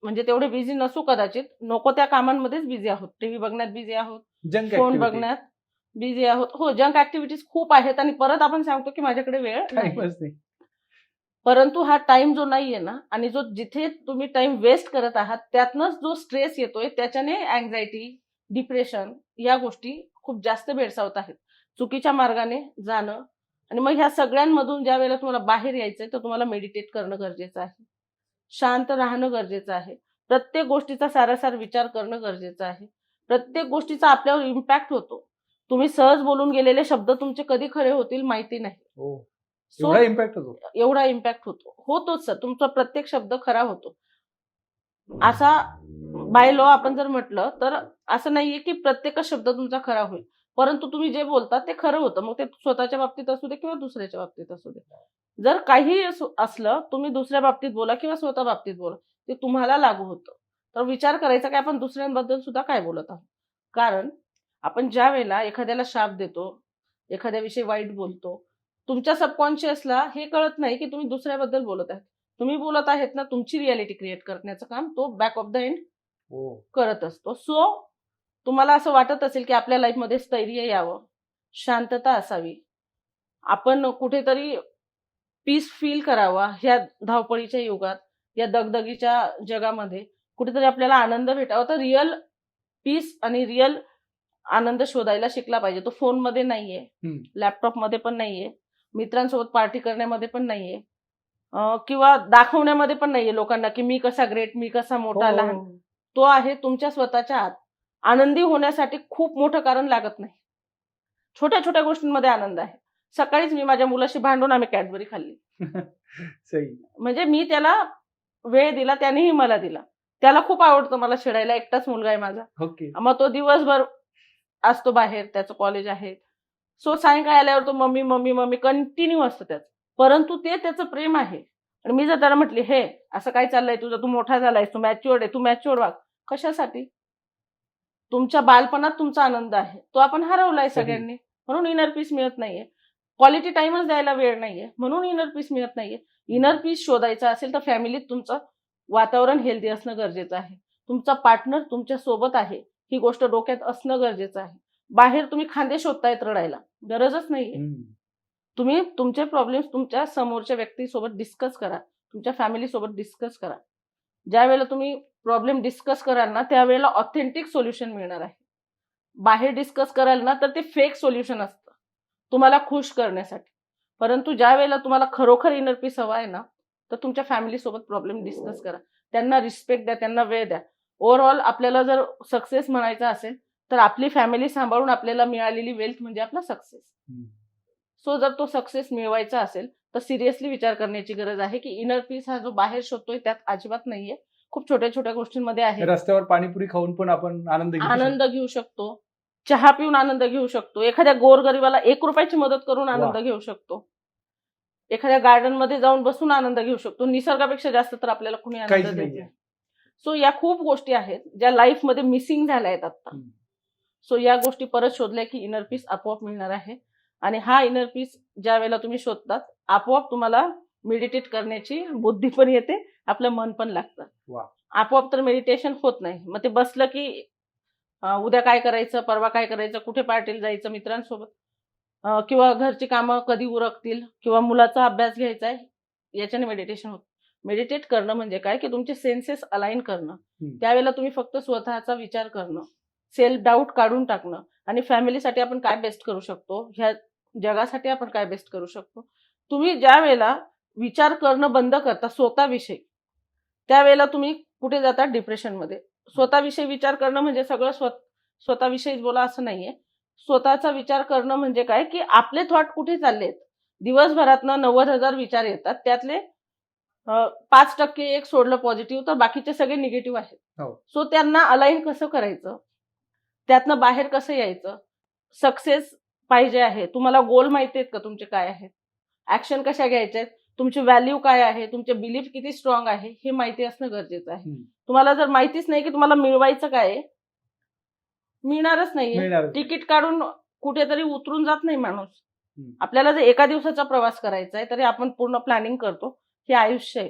म्हणजे तेवढे बिझी नसू कदाचित, नको त्या कामांमध्येच बिझी आहोत, टीव्ही बघण्यात बिझी आहोत, फोन बघण्यात बिझी आहोत. हो, जंक ऍक्टिव्हिटीज खूप आहेत आणि परत आपण सांगतो की माझ्याकडे वेळ नाही. परंतु हा टाइम जो नाहीये ना, आणि जो जिथे तुम्ही टाइम वेस्ट करत आहात त्यातनंच जो स्ट्रेस येतोय, त्याच्याने अँझायटी, डिप्रेशन या गोष्टी खूप जास्त भेडसावत आहेत. चुकीच्या मार्गाने जाणं आणि मग ह्या सगळ्यांमधून ज्या वेळेला तुम्हाला बाहेर यायचंय तर तुम्हाला मेडिटेट करणं गरजेचं आहे, शांत राहणं गरजेचं आहे, प्रत्येक गोष्टीचा सारासार विचार करणं गरजेचं आहे. प्रत्येक गोष्टीचा आपल्यावर इम्पॅक्ट होतो. तुम्ही सहज बोलून गेलेले शब्द तुमचे कधी खरे होतील माहिती नाही. एवढा इम्पॅक्ट होतो? एवढा इम्पॅक्ट होतोच सर, तुमचा प्रत्येक शब्द खरा होतो. असा बाय लॉ आपण जर म्हटलं तर असं नाहीये की प्रत्येकच शब्द तुमचा खरा होईल, परंतु तुम्ही जे बोलता ते खरं होतं, मग ते स्वतःच्या बाबतीत असू दे किंवा दुसऱ्याच्या बाबतीत असू दे. जर काही असलं, तुम्ही दुसऱ्या बाबतीत बोला किंवा स्वतः बाबतीत बोला, ते तुम्हाला लागू होतं. तर विचार करायचा की आपण दुसऱ्यांबद्दल सुद्धा काय बोलत आहोत. कारण आपण ज्या वेळेला एखाद्याला शाप देतो, एखाद्याविषयी वाईट बोलतो, तुमच्या सबकॉन्शियसला हे कळत नाही की तुम्ही दुसऱ्याबद्दल बोलत आहात. तुम्ही बोलत आहेत ना, तुमची रियालिटी क्रिएट करण्याचं काम तो बॅक ऑफ द एंड करत असतो. सो तुम्हाला असं वाटत असेल की आपल्या लाईफमध्ये स्थैर्य यावं, शांतता असावी, आपण कुठेतरी पीस फील करावा ह्या धावपळीच्या युगात, या दगदगीच्या जगामध्ये कुठेतरी आपल्याला आनंद भेटावा, तर रिअल पीस आणि रिअल आनंद शोधायला शिकला पाहिजे. तो फोनमध्ये नाहीये, लॅपटॉपमध्ये पण नाहीये, मित्रांसोबत पार्टी करण्यामध्ये पण नाहीये, किंवा दाखवण्यामध्ये पण नाहीये लोकांना की मी कसा ग्रेट, मी कसा मोठा लहान. तो आहे तुमच्या स्वतःच्या आत. आनंदी होण्यासाठी खूप मोठं कारण लागत नाही, छोट्या छोट्या गोष्टींमध्ये आनंद आहे. सकाळीच मी माझ्या मुलाशी भांडून आम्ही कॅडबरी खाल्ली. सही. म्हणजे मी त्याला वेळ दिला, त्यानेही मला दिला. त्याला खूप आवडतं मला चिडायला, एकटाच मुलगा आहे माझा. ओके. मग तो दिवसभर असतो बाहेर, त्याचं कॉलेज आहे. सो सायंकाळी आल्यावर तो मम्मी मम्मी मम्मी कंटिन्यू असतं त्याचं. परंतु ते त्याचं प्रेम आहे. आणि मी जर त्याला म्हटली, हे असं काय चाललंय तुझं, तू मोठा झालायस, तू मॅच्युअर्ड आहे, तू मॅच्युअर्ड वाग. कशासाठी? तुमच्या बालपणात तुमचा आनंद आहे, तो आपण हरवलाय सगळ्यांनी, म्हणून इनर पीस मिळत नाहीये. क्वालिटी टाइमच द्यायला वेळ नाहीये, म्हणून इनर पीस मिळत नाहीये. इनर पीस शोधायचा असेल तर फॅमिलीत तुमचं वातावरण हेल्दी असणं गरजेचं आहे. तुमचा पार्टनर तुमच्या सोबत आहे ही गोष्ट डोक्यात असणं गरजेचं आहे. बाहेर तुम्ही खांदे शोधतायत रडायला, गरजच नाहीये. तुम्ही तुमचे प्रॉब्लेम्स तुमच्या समोरच्या व्यक्तीसोबत डिस्कस करा, तुमच्या फॅमिली सोबत डिस्कस करा. ज्या वेळेला तुम्ही प्रॉब्लेम डिस्कस कराल ना, त्यावेळेला ऑथेंटिक सोल्युशन मिळणार आहे. बाहेर डिस्कस कराल ना तर ते फेक सोल्युशन असतं तुम्हाला खुश करण्यासाठी. परंतु ज्या वेळेला तुम्हाला खरोखर इनर पीस हवा आहे ना, तर तुमच्या फॅमिली सोबत प्रॉब्लेम डिस्कस करा, त्यांना रिस्पेक्ट द्या, त्यांना वेळ द्या. ओव्हरऑल आपल्याला जर सक्सेस म्हणायचा असेल तर आपली फॅमिली सांभाळून आपल्याला मिळालेली वेल्थ म्हणजे आपला सक्सेस. सो जर तो सक्सेस मिळवायचा असेल तर सिरियसली विचार करण्याची गरज आहे की इनर पीस हा जो बाहेर शोधतोय त्यात अजिबात नाहीये. खूप छोट्या छोट्या गोष्टींमध्ये आहे. रस्त्यावर पाणीपुरी खाऊन पण आपण आनंद घेऊ शकतो, चहा पिऊन आनंद घेऊ शकतो, एखाद्या गोरगरिबाला 1 रुपयाची मदत करून आनंद घेऊ शकतो, एखाद्या गार्डन मध्ये जाऊन बसून आनंद घेऊ शकतो. निसर्गापेक्षा जास्त तर आपल्याला कुणी आनंद देत नाही. सो या खूप गोष्टी आहेत ज्या लाईफ मध्ये मिसिंग झाल्या आहेत आता. सो या गोष्टी परत शोधल्या की इनर पीस आपोआप मिळणार आहे. आणि हा इनर पीस ज्या वेळेला तुम्ही शोधतात आपोआप तुम्हाला मेडिटेट करण्याची बुद्धी पण येते, आपलं मन पण लागतं. आपोआप तर मेडिटेशन होत नाही. मग ते बसलं की उद्या काय करायचं, परवा काय करायचं, कुठे पार्टीला जायचं मित्रांसोबत, किंवा घरची कामं कधी उरकतील, किंवा मुलाचा अभ्यास घ्यायचा आहे, याच्याने मेडिटेशन होतं. मेडिटेट करणं म्हणजे काय की तुमचे सेन्सेस अलाइन करणं. त्यावेळेला तुम्ही फक्त स्वतःचा विचार करणं, सेल्फ डाऊट काढून टाकणं, आणि फॅमिलीसाठी आपण काय बेस्ट करू शकतो, ह्या जगासाठी आपण काय बेस्ट करू शकतो. तुम्ही ज्या वेळेला विचार करणं बंद करता स्वतःविषयी, त्यावेळेला तुम्ही कुठे जाता, डिप्रेशनमध्ये. स्वतःविषयी विचार करणं म्हणजे सगळं स्वतःविषयीच बोला असं नाहीये. स्वतःचा विचार करणं म्हणजे काय की आपले थॉट कुठे चाललेत. दिवसभरातनं 90,000 विचार येतात, त्यातले 5% एक सोडलं पॉझिटिव्ह तर बाकीचे सगळे निगेटिव्ह आहेत. सो त्यांना अलाइन कसं करायचं, त्यातनं बाहेर कसं यायचं. सक्सेस पाहिजे आहे, तुम्हाला गोल माहिती आहेत का तुमचे काय आहेत, ऍक्शन कशा घ्यायच्या आहेत, तुमची व्हॅल्यू काय आहे, तुमचे बिलीफ किती स्ट्रॉंग आहे हे माहिती असणं गरजेचं आहे. तुम्हाला जर माहितीच नाही की तुम्हाला मिळवायचं काय, मिळणारच नाहीये. तिकीट काढून कुठेतरी उतरून जात नाही माणूस. आपल्याला जर एका दिवसाचा प्रवास करायचा आहे तरी आपण पूर्ण प्लॅनिंग करतो. हे आयुष्य आहे,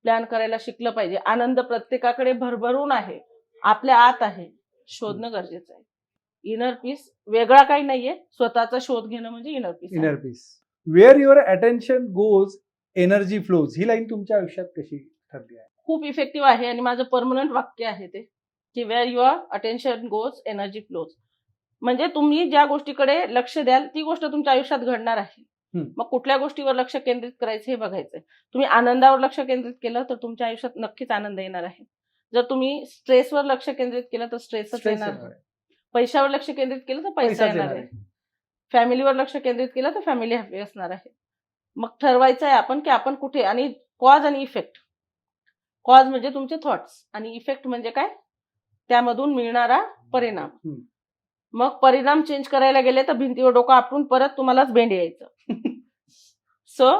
प्लॅन करायला शिकलं पाहिजे. आनंद प्रत्येकाकडे भरभरून आहे, आपल्या आत आहे, शोधणं गरजेचं आहे. इनर पीस वेगळा काही नाहीये, स्वतःचा शोध घेणं म्हणजे inner peace. Inner peace. Where your attention goes energy flows, ही लाईन तुमच्या आयुष्यात कशी ठरली आहे? खूप इफेक्टिव्ह आहे आणि माझं परमनंट वाक्य आहे ते की where your attention goes energy flows. म्हणजे तुम्ही ज्या गोष्टीकडे लक्ष द्याल ती गोष्ट तुमच्या आयुष्यात घडणार आहे. मग कुठल्या गोष्टीवर लक्ष केंद्रित करायचं हे बघायचंय. तुम्ही आनंदावर लक्ष केंद्रित केलं तर तुमच्या आयुष्यात नक्कीच आनंद येणार आहे. जर तुम्ही स्ट्रेसवर लक्ष केंद्रित केलं तर स्ट्रेसच येणार आहे. पैशावर लक्ष केंद्रित केलं तर पैसा येणार आहे. फॅमिलीवर लक्ष केंद्रित केलं तर फॅमिली हॅपी असणार आहे. मग ठरवायचं आहे आपण की आपण कुठे, आणि कॉज आणि इफेक्ट. कॉज म्हणजे तुमचे थॉट्स आणि इफेक्ट म्हणजे काय, त्यामधून मिळणारा परिणाम. मग परिणाम चेंज करायला गेले तर भिंतीवर डोकं आपटून परत तुम्हालाच बेंड यायचं. सो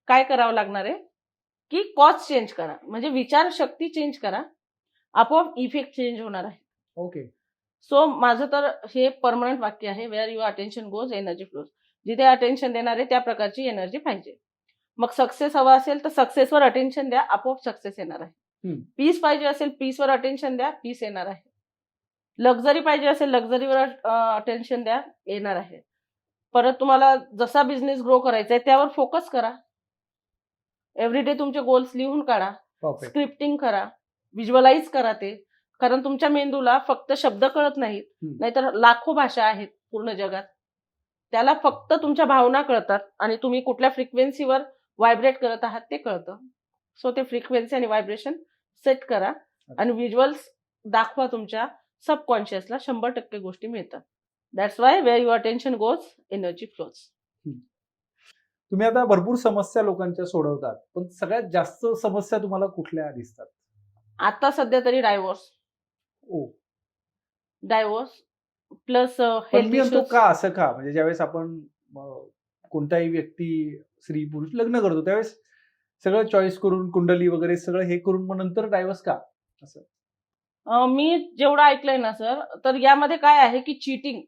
काय करावं लागणार आहे की कॉज चेंज करा, म्हणजे विचारशक्ती चेंज करा, आपोआप इफेक्ट चेंज होणार आहे. ओके. सो माझं तर हे परमनंट वाक्य आहे, where your attention goes energy flows. जिथे अटेन्शन देणार आहे त्या प्रकारची एनर्जी पाहिजे. मग सक्सेस हवा असेल तर सक्सेसवर अटेन्शन द्या, आपोआप सक्सेस येणार आहे. पीस पाहिजे असेल पीसवर अटेन्शन द्या, पीस येणार आहे. लक्झरी पाहिजे असेल लक्झरीवर अटेन्शन द्या, येणार आहे. परत तुम्हाला जसा बिझनेस ग्रो करायचा आहे त्यावर फोकस करा. एव्हरीडे तुमचे गोल्स लिहून काढा, Perfect. स्क्रिप्टिंग करा, व्हिज्युअलाइज करा ते. कारण तुमच्या मेंदूला फक्त शब्द कळत नाहीत, नाहीतर लाखो भाषा आहेत पूर्ण जगात. त्याला फक्त तुमच्या भावना कळतात आणि तुम्ही कुठल्या फ्रिक्वेन्सीवर व्हायब्रेट करत आहात ते कळतं. सो ते फ्रिक्वेन्सी आणि व्हायब्रेशन सेट करा आणि व्हिज्युअल्स दाखवा. तुमच्या सबकॉन्शियसला 100% गोष्टी मिळतात. That's why where your attention goes energy flows. तुम्ही आता भरपूर समस्या लोकांच्या सोडवतात, पण सगळ्यात जास्त समस्या तुम्हाला कुठल्या दिसतात? आता सध्या तरी डायव्होर्स प्लस पण हेल्थ मी म्हणतो इश्यूज. का असं का? म्हणजे ज्यावेळेस आपण कोणताही व्यक्ती स्त्री पुरुष लग्न करतो त्यावेळेस सगळं चॉईस करून कुंडली वगैरे सगळं हे करून मग नंतर डायव्हर्स का असं? मी जेवढं ऐकलंय ना सर, तर यामध्ये काय आहे की चीटिंग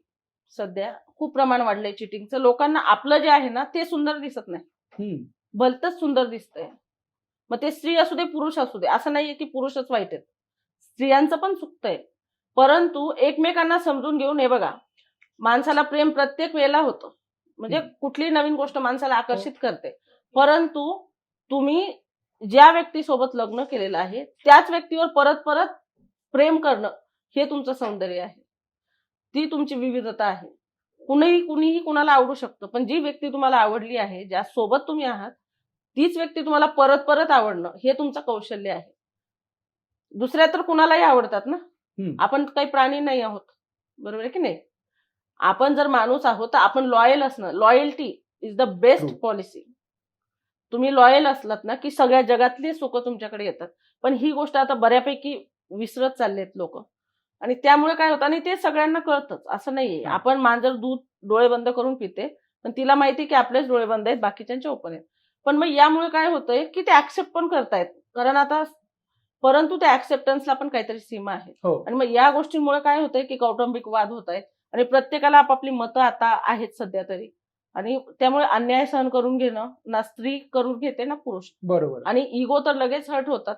सध्या खूप प्रमाण वाढलंय चिटिंगचं. लोकांना आपलं जे आहे ना ते सुंदर दिसत नाही, भलतंच सुंदर दिसतंय. मग ते स्त्री असू दे पुरुष असू दे, असं नाहीये की पुरुषच वाईट आहेत, स्त्रियांचं पण चुकतंय. परंतु एकमेकांना समजून घेऊन, हे बघा, माणसाला प्रेम प्रत्येक वेळेला होतं, म्हणजे कुठलीही नवीन गोष्ट माणसाला आकर्षित करते. परंतु तुम्ही ज्या व्यक्तीसोबत लग्न केलेलं आहे त्याच व्यक्तीवर परत परत प्रेम करणं हे तुमचं सौंदर्य आहे, ती तुमची विविधता आहे. कुणीही कुणाला आवडू शकतं, पण जी व्यक्ती तुम्हाला आवडली आहे, ज्या सोबत तुम्ही आहात, तीच व्यक्ती तुम्हाला परत परत आवडणं हे तुमचं कौशल्य आहे. दुसऱ्या तर कुणालाही आवडतात ना, आपण काही प्राणी नाही आहोत, बरोबर आहे की नाही? आपण जर माणूस आहोत तर आपण लॉयल असणं, loyalty is the best True. Policy. तुम्ही लॉयल असलात ना की सगळ्या जगातली सुख तुमच्याकडे येतात. पण ही गोष्ट आता बऱ्यापैकी विसरत चाललेत लोक, आणि त्यामुळे काय होतं, आणि ते सगळ्यांना कळतंच, असं नाहीये. आपण मांजर दूध डोळे बंद करून पिते, पण तिला माहिती की आपलेच डोळे बंद आहेत, बाकीच्यांचे ओपन आहेत. पण मग यामुळे काय होतंय की ते ऍक्सेप्ट पण करतायत, कारण आता, परंतु त्या ऍक्सेप्टन्सला पण काहीतरी सीमा आहे. आणि मग या गोष्टींमुळे काय होतंय की कौटुंबिक वाद होत आहेत, आणि प्रत्येकाला आपापली मतं आता आहेत सध्या तरी, आणि त्यामुळे अन्याय सहन करून घेणं ना स्त्री करून घेते ना पुरुष, बरोबर. आणि इगो तर लगेच हर्ट होतात.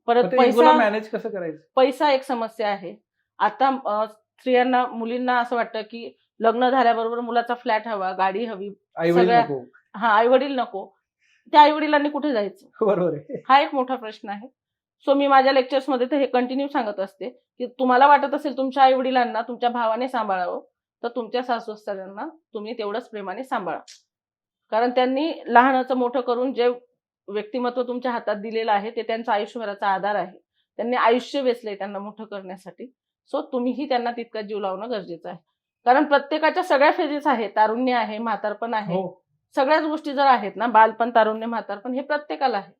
परत पैसा मॅनेज कसं करायचं? पैसा एक समस्या आहे. आता स्त्रियांना, मुलींना असं वाटतं की लग्न झाल्याबरोबर मुलाचा फ्लॅट हवा, गाडी हवी, आई-वडील नको. आई वडील नको. त्या आई वडिलांनी कुठे जायचं? बरोबर आहे. हा एक मोठा प्रश्न आहे. सो मी माझ्या लेक्चर्समध्ये तर हे कंटिन्यू सांगत असते की तुम्हाला वाटत असेल तुमच्या आई वडिलांना तुमच्या भावाने सांभाळावं, तर तुमच्या सासू-सासऱ्यांना तुम्ही तेवढंच प्रेमाने सांभाळा. कारण त्यांनी लहानाचं मोठं करून जे व्यक्तिमत्व तुमच्या हातात दिलेलं आहे ते त्यांचा आयुष्यभराचा आधार आहे. त्यांनी आयुष्य वेचलंय त्यांना मोठं करण्यासाठी. सो तुम्हीही त्यांना तितका जीव लावणं गरजेचं आहे. कारण प्रत्येकाच्या सगळ्या फेजेस आहेत, तारुण्य आहे, म्हातारपण आहे, सगळ्याच गोष्टी जर आहेत ना, बालपण, तारुण्य, म्हातारपण हे प्रत्येकाला आहे,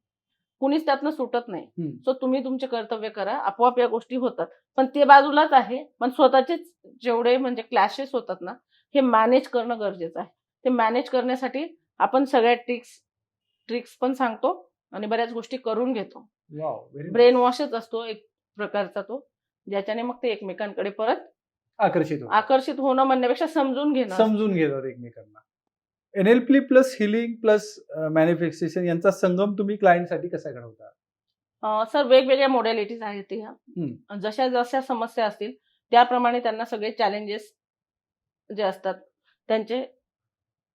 कुणीच त्यातनं सुटत नाही. सो तुम्ही तुमचे कर्तव्य करा, आपोआप या गोष्टी होतात. पण ते बाजूलाच आहे, पण स्वतःचेच जेवढे म्हणजे क्लॅशेस होतात ना, हे मॅनेज करणं गरजेचं आहे. ते मॅनेज करण्यासाठी आपण सगळ्या ट्रिक्स पण सांगतो आणि बऱ्याच गोष्टी करून घेतो. ब्रेन वॉशच असतो एक प्रकारचा तो, ज्याच्याने मग ते एकमेकांकडे परत आकर्षित होणं म्हणण्यापेक्षा समजून घेतात एकमेकांना. NLP plus healing plus manifestation यांचा संगम तुम्ही क्लायंटसाठी कसा घडवता? सर, वेगवेगळ्या मॉडॅलिटीज आहेत ह्या. जशा जशा समस्या असतील त्याप्रमाणे त्यांना सगळे चॅलेंजेस जे असतात त्यांचे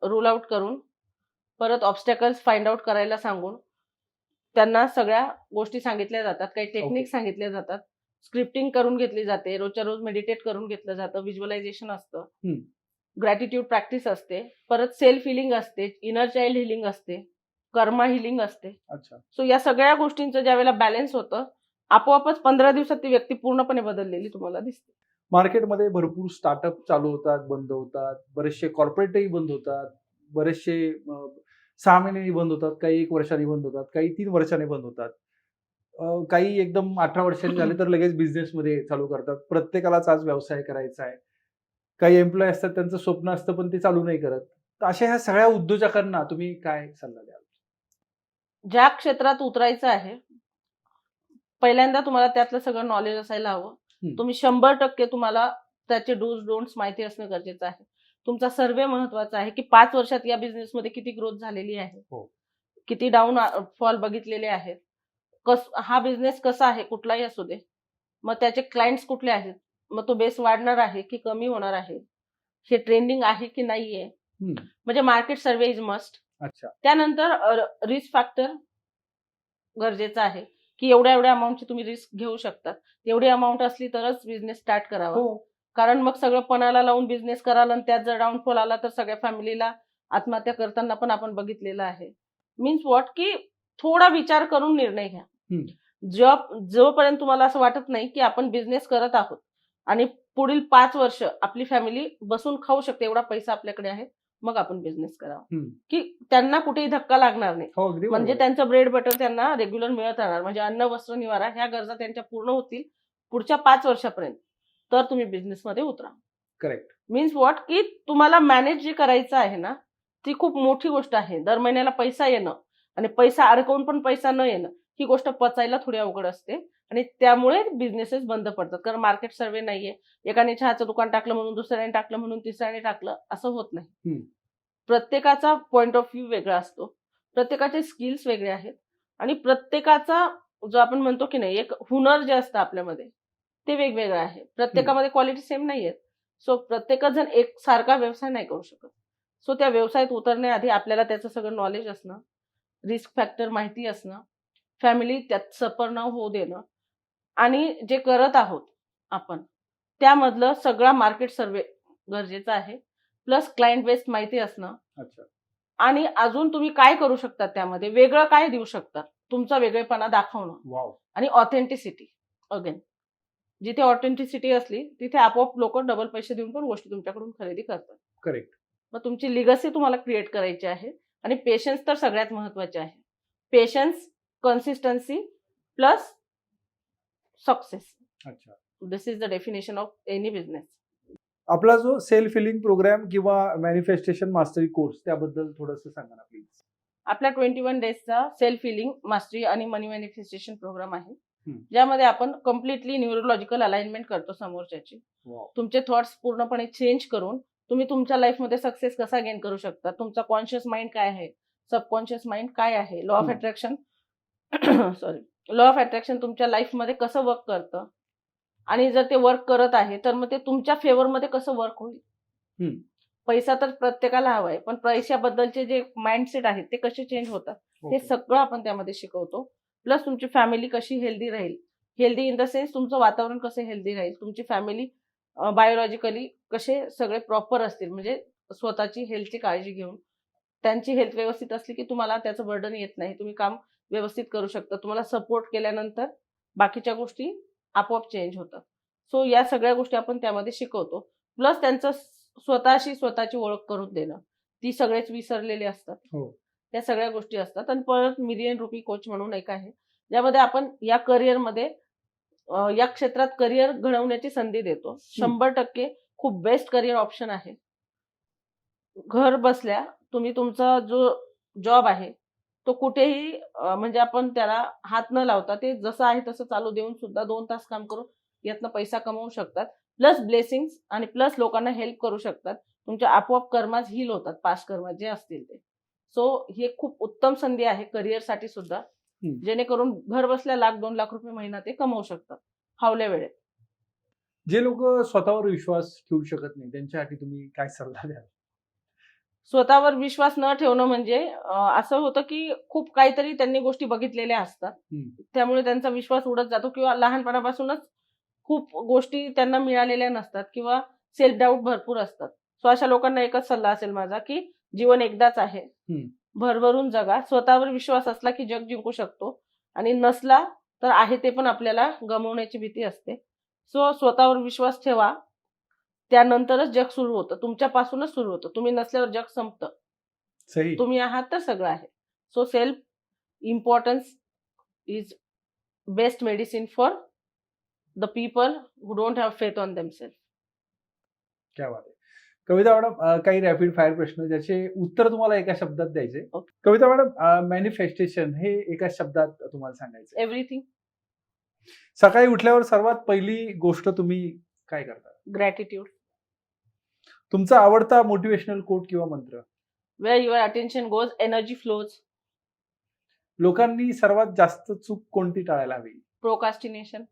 रूल आउट करून, परत ऑब्स्टॅकल्स फाइंड आउट करायला सांगून त्यांना सगळ्या गोष्टी सांगितल्या जातात, काही टेक्निक सांगितल्या जातात, स्क्रिप्टिंग करून घेतली जाते, रोजच्या रोज मेडिटेट करून घेतलं जातं, व्हिज्युअलायझेशन असतं, ग्रॅटिट्यूड प्रॅक्टिस असते, परत सेल्फ हिलिंग असते, इनर चाइल्ड हिलिंग असते, कर्मा हिलिंग असते. सो या सगळ्या गोष्टींचं ज्यावेळेला बॅलन्स होतं, आपोआपच 15 दिवसात ती व्यक्ती पूर्णपणे बदललेली तुम्हाला दिसते. मार्केटमध्ये भरपूर स्टार्टअप चालू होतात, बंद होतात, बरेचसे कॉर्पोरेटही बंद होतात, बरेचसे 6 महिन्यांनी बंद होतात, काही 1 वर्षांनी बंद होतात, काही 3 वर्षांनी बंद होतात, काही एकदम 18 वर्षांनी झाले तर लगेच बिझनेसमध्ये चालू करतात. प्रत्येकालाच आज व्यवसाय करायचा आहे. काही एम्प्लॉय असतात त्यांचं स्वप्न असतं पण ते चालू नाही करत. तर अशा ह्या सगळ्या उद्योजकांना तुम्ही काय सल्ला द्याल? ज्या क्षेत्रात उतरायचं आहे, पहिल्यांदा तुम्हाला त्यातलं सगळं नॉलेज असायला हवं. तुम्ही 100% तुम्हाला त्याचे डूज डोंट्स माहिती असणं गरजेचं आहे. तुमचा सर्वे महत्वाचा आहे की 5 वर्षात या बिझनेसमध्ये किती ग्रोथ झालेली आहे, किती डाऊन फॉल बघितलेले आहेत, हा बिझनेस कसा आहे, कुठलाही असू दे, मग त्याचे क्लायंट्स कुठले आहेत, मग तो बेस वाढणार आहे की कमी होणार आहे, हे ट्रेंडिंग आहे की नाहीये, म्हणजे मार्केट सर्वे इज मस्ट. अच्छा. त्यानंतर रिस्क फॅक्टर गरजेचं आहे की एवढ्या एवढ्या अमाऊंटची तुम्ही रिस्क घेऊ शकता. तेवढी अमाऊंट असली तरच बिझनेस स्टार्ट करावा. हो. कारण मग सगळं पणाला लावून बिझनेस कराल आणि त्यात जर डाऊनफॉल आला तर सगळ्या फॅमिलीला आत्महत्या करताना पण आपण बघितलेलं आहे. मीन्स व्हॉट की थोडा विचार करून निर्णय घ्या. जोपर्यंत तुम्हाला असं वाटत नाही की आपण बिझनेस करत आहोत आणि पुढील 5 वर्ष आपली फॅमिली बसून खाऊ शकते एवढा पैसा आपल्याकडे आहे, मग आपण बिझनेस करावा. की त्यांना कुठेही धक्का लागणार नाही. हो, अगदी म्हणजे बरोबर. त्यांचं ब्रेड बटर त्यांना रेग्युलर मिळत राहणार. म्हणजे अन्न, वस्त्र, निवारा ह्या गरजा त्यांच्या पूर्ण होतील पुढच्या 5 वर्षापर्यंत. तर तुम्ही बिझनेसमध्ये उतरा. करेक्ट. मीन्स व्हॉट की तुम्हाला मॅनेज जे करायचं आहे ना, ती खूप मोठी गोष्ट आहे. दर महिन्याला पैसा येणं आणि पैसा अडकवून पण पैसा न येणं ही गोष्ट पचायला थोडी अवघड असते आणि त्यामुळे बिझनेसेस बंद पडतात. कारण मार्केट सर्वे नाहीये. एकाने चहाचं दुकान टाकलं म्हणून, दुसऱ्याने टाकलं म्हणून, तिसऱ्याने टाकलं असं होत नाही. प्रत्येकाचा पॉइंट ऑफ व्ह्यू वेगळा असतो. प्रत्येकाचे स्किल्स वेगळे आहेत आणि प्रत्येकाचा जो आपण म्हणतो की नाही एक हुनर जे असतं आपल्यामध्ये ते वेगवेगळं आहे. प्रत्येकामध्ये क्वालिटी सेम नाहीये. सो प्रत्येकच जण एक सारखा व्यवसाय नाही करू शकत. सो त्या व्यवसायात उतरण्याआधी आपल्याला त्याचं सगळं नॉलेज असणं, रिस्क फॅक्टर माहिती असणं, फॅमिली त्यात सफर न होऊ देणं आणि जे करत आहोत आपण त्यामधलं सगळा मार्केट सर्वे गरजेचा आहे. प्लस क्लायंट बेस्ड माहिती असणं. अच्छा. आणि अजून तुम्ही काय करू शकता त्यामध्ये वेगळं काय देऊ शकता तुमचा वेगळेपणा दाखवणं. वाव. आणि ऑथेंटिसिटी. अगेन जिथे ऑथेंटिसिटी असली तिथे आपोआप लोक डबल पैसे देऊन पण गोष्टी तुमच्याकडून खरेदी करतात. करेक्ट. मग तुमची लिगसी तुम्हाला क्रिएट करायची आहे आणि पेशन्स तर सगळ्यात महत्वाचे आहे. Patience, consistency plus success. अच्छा. This is the definition of any business. आपला जो सेल्फ हिलिंग प्रोग्राम किंवा मॅनिफेस्टेशन मास्टरी कोर्स त्याबद्दल थोडंसं सांगा ना प्लीज. आपला 21 डेजचा सेल्फ हिलिंग मास्टरी आणि मनी मॅनिफेस्टेशन प्रोग्राम आहे. ज्यामध्ये आपण कम्प्लिटली न्यूरोलॉजिकल अलाइनमेंट करतो समोरच्याची. तुमचे थॉट्स पूर्णपणे चेंज करून तुम्ही तुमच्या लाईफमध्ये सक्सेस कसा गेन करू शकता. तुमचा कॉन्शियस माइंड काय आहे, सबकॉन्शियस माइंड काय आहे, law of attraction law of attraction तुमच्या लाईफमध्ये कसं वर्क करतं आणि जर ते वर्क करत आहे तर मग ते तुमच्या फेवरमध्ये कसं वर्क होईल. पैसा तर प्रत्येकाला हवाय पण पैशाबद्दलचे जे माइंडसेट आहेत ते कसे चेंज होतात हे सगळं आपण त्यामध्ये शिकवतो. प्लस तुमची फॅमिली कशी हेल्दी राहील, हेल्दी इन द सेन्स तुमचं वातावरण कसं हेल्दी राहील, तुमची फॅमिली बायोलॉजिकली कसे सगळे प्रॉपर असतील म्हणजे स्वतःची हेल्थची काळजी घेऊन त्यांची हेल्थ व्यवस्थित असली की तुम्हाला त्याचं बर्डन येत नाही. तुम्ही काम व्यवस्थित करू शकता. तुम्हाला सपोर्ट केल्यानंतर बाकीच्या गोष्टी आपोआप चेंज होतात. सो या सगळ्या गोष्टी आपण त्यामध्ये शिकवतो. प्लस त्यांचं स्वतःची ओळख करून देणं. ती सगळेच विसरलेले असतात. त्या सगळ्या गोष्टी असतात. आणि परत मिलियन रुपी कोच म्हणून एक आहे ज्यामध्ये आपण या करिअरमध्ये या क्षेत्रात करिअर घडवण्याची संधी देतो. 100% खूप बेस्ट करिअर ऑप्शन आहे. घर बसल्या तुम्ही तुमचा जो जॉब आहे तो कुठेही म्हणजे आपण त्याला हात न लावता ते जसं आहे तसं चालू देऊन सुद्धा 2 तास काम करून यातनं पैसा कमवू शकतात. प्लस ब्लेसिंग्स आणि प्लस लोकांना हेल्प करू शकतात. तुमच्या आपोआप कर्माज हील होतात, पास्ट कर्मा जे असतील ते. सो ही खूप उत्तम संधी आहे करिअरसाठी सुद्धा, जेणेकरून घर बसल्या 1,00,000-2 लाख रुपये महिना ते कमवू शकतात फावल्या वेळेत. जे लोक स्वतःवर विश्वास ठेवू शकत नाही त्यांच्यासाठी तुम्ही काय सल्ला द्याल. स्वतःवर विश्वास न ठेवणं म्हणजे असं होतं की खूप काहीतरी त्यांनी गोष्टी बघितलेल्या असतात त्यामुळे त्यांचा विश्वास उडत जातो किंवा लहानपणापासूनच खूप गोष्टी त्यांना मिळालेल्या नसतात किंवा सेल्फ डाऊट भरपूर असतात. सो अशा लोकांना एकच सल्ला असेल माझा की जीवन एकदाच आहे, भरभरून जगा. स्वतःवर विश्वास असला की जग जिंकू शकतो आणि नसला तर आहे ते पण आपल्याला गमावण्याची भीती असते. सो स्वतःवर विश्वास ठेवा. त्यानंतरच जग सुरू होतं. तुमच्यापासूनच सुरू होतं. तुम्ही नसल्यावर जग संपतं. सही. तुम्ही आहात तर सगळं आहे. So self importance is best medicine for the people who don't have faith on themselves. क्या बात आहे. कविता मॅडम, काही रॅपिड फायर प्रश्न ज्याचे उत्तर तुम्हाला एका शब्दात द्यायचे. कविता मॅडम, मॅनिफेस्टेशन हे एका शब्दात तुम्हाला सांगायचं. एव्हरीथिंग. सकाळी उठल्यावर सर्वात पहिली गोष्ट तुम्ही काय करता. ग्रॅटिट्यूड. तुमचा आवडता मोटिवेशनल कोट किंवा मंत्र. Where your attention goes energy flows. लोकांनी सर्वात जास्त चूक कोणती टाळायला हवी. प्रोकास्टिनेशन.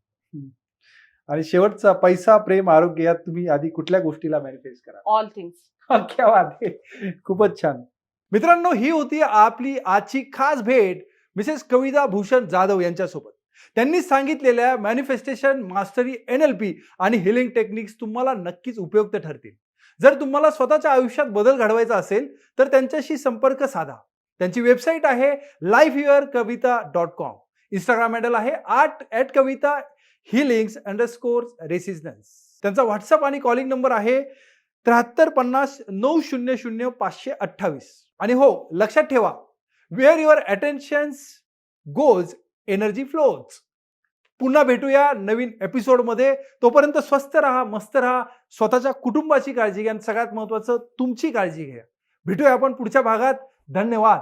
आणि शेवटचा पैसा, प्रेम, आरोग्य यात तुम्ही आधी कुठल्या गोष्टीला मॅनिफेस्ट करा. All things. क्या बात आहे. खूपच छान. मित्रांनो, ही होती आपली आजची खास भेट मिसेस कविता भूषण जाधव यांच्यासोबत. त्यांनी सांगितलेल्या मॅनिफेस्टेशन, मास्टरी, NLP आणि हिलिंग टेक्निक्स तुम्हाला नक्कीच उपयुक्त ठरतील. जर तुम्हाला स्वतःच्या आयुष्यात बदल घडवायचा असेल तर त्यांच्याशी संपर्क साधा. त्यांची वेबसाईट आहे lifeyourkavita.com. इंस्टाग्राम हँडल आहे @kavita healings_resistance. त्यांचा व्हॉट्सअप आणि कॉलिंग नंबर आहे 7350 900 528. आणि हो, लक्षात ठेवा, where your attentions goes energy flows. पुन्हा भेटूया नवीन एपिसोडमध्ये. तोपर्यंत स्वस्थ राहा, मस्त राहा, स्वतःच्या कुटुंबाची काळजी घ्या आणि सगळ्यात महत्त्वाचं तुमची काळजी घ्या. भेटूया आपण पुढच्या भागात. धन्यवाद.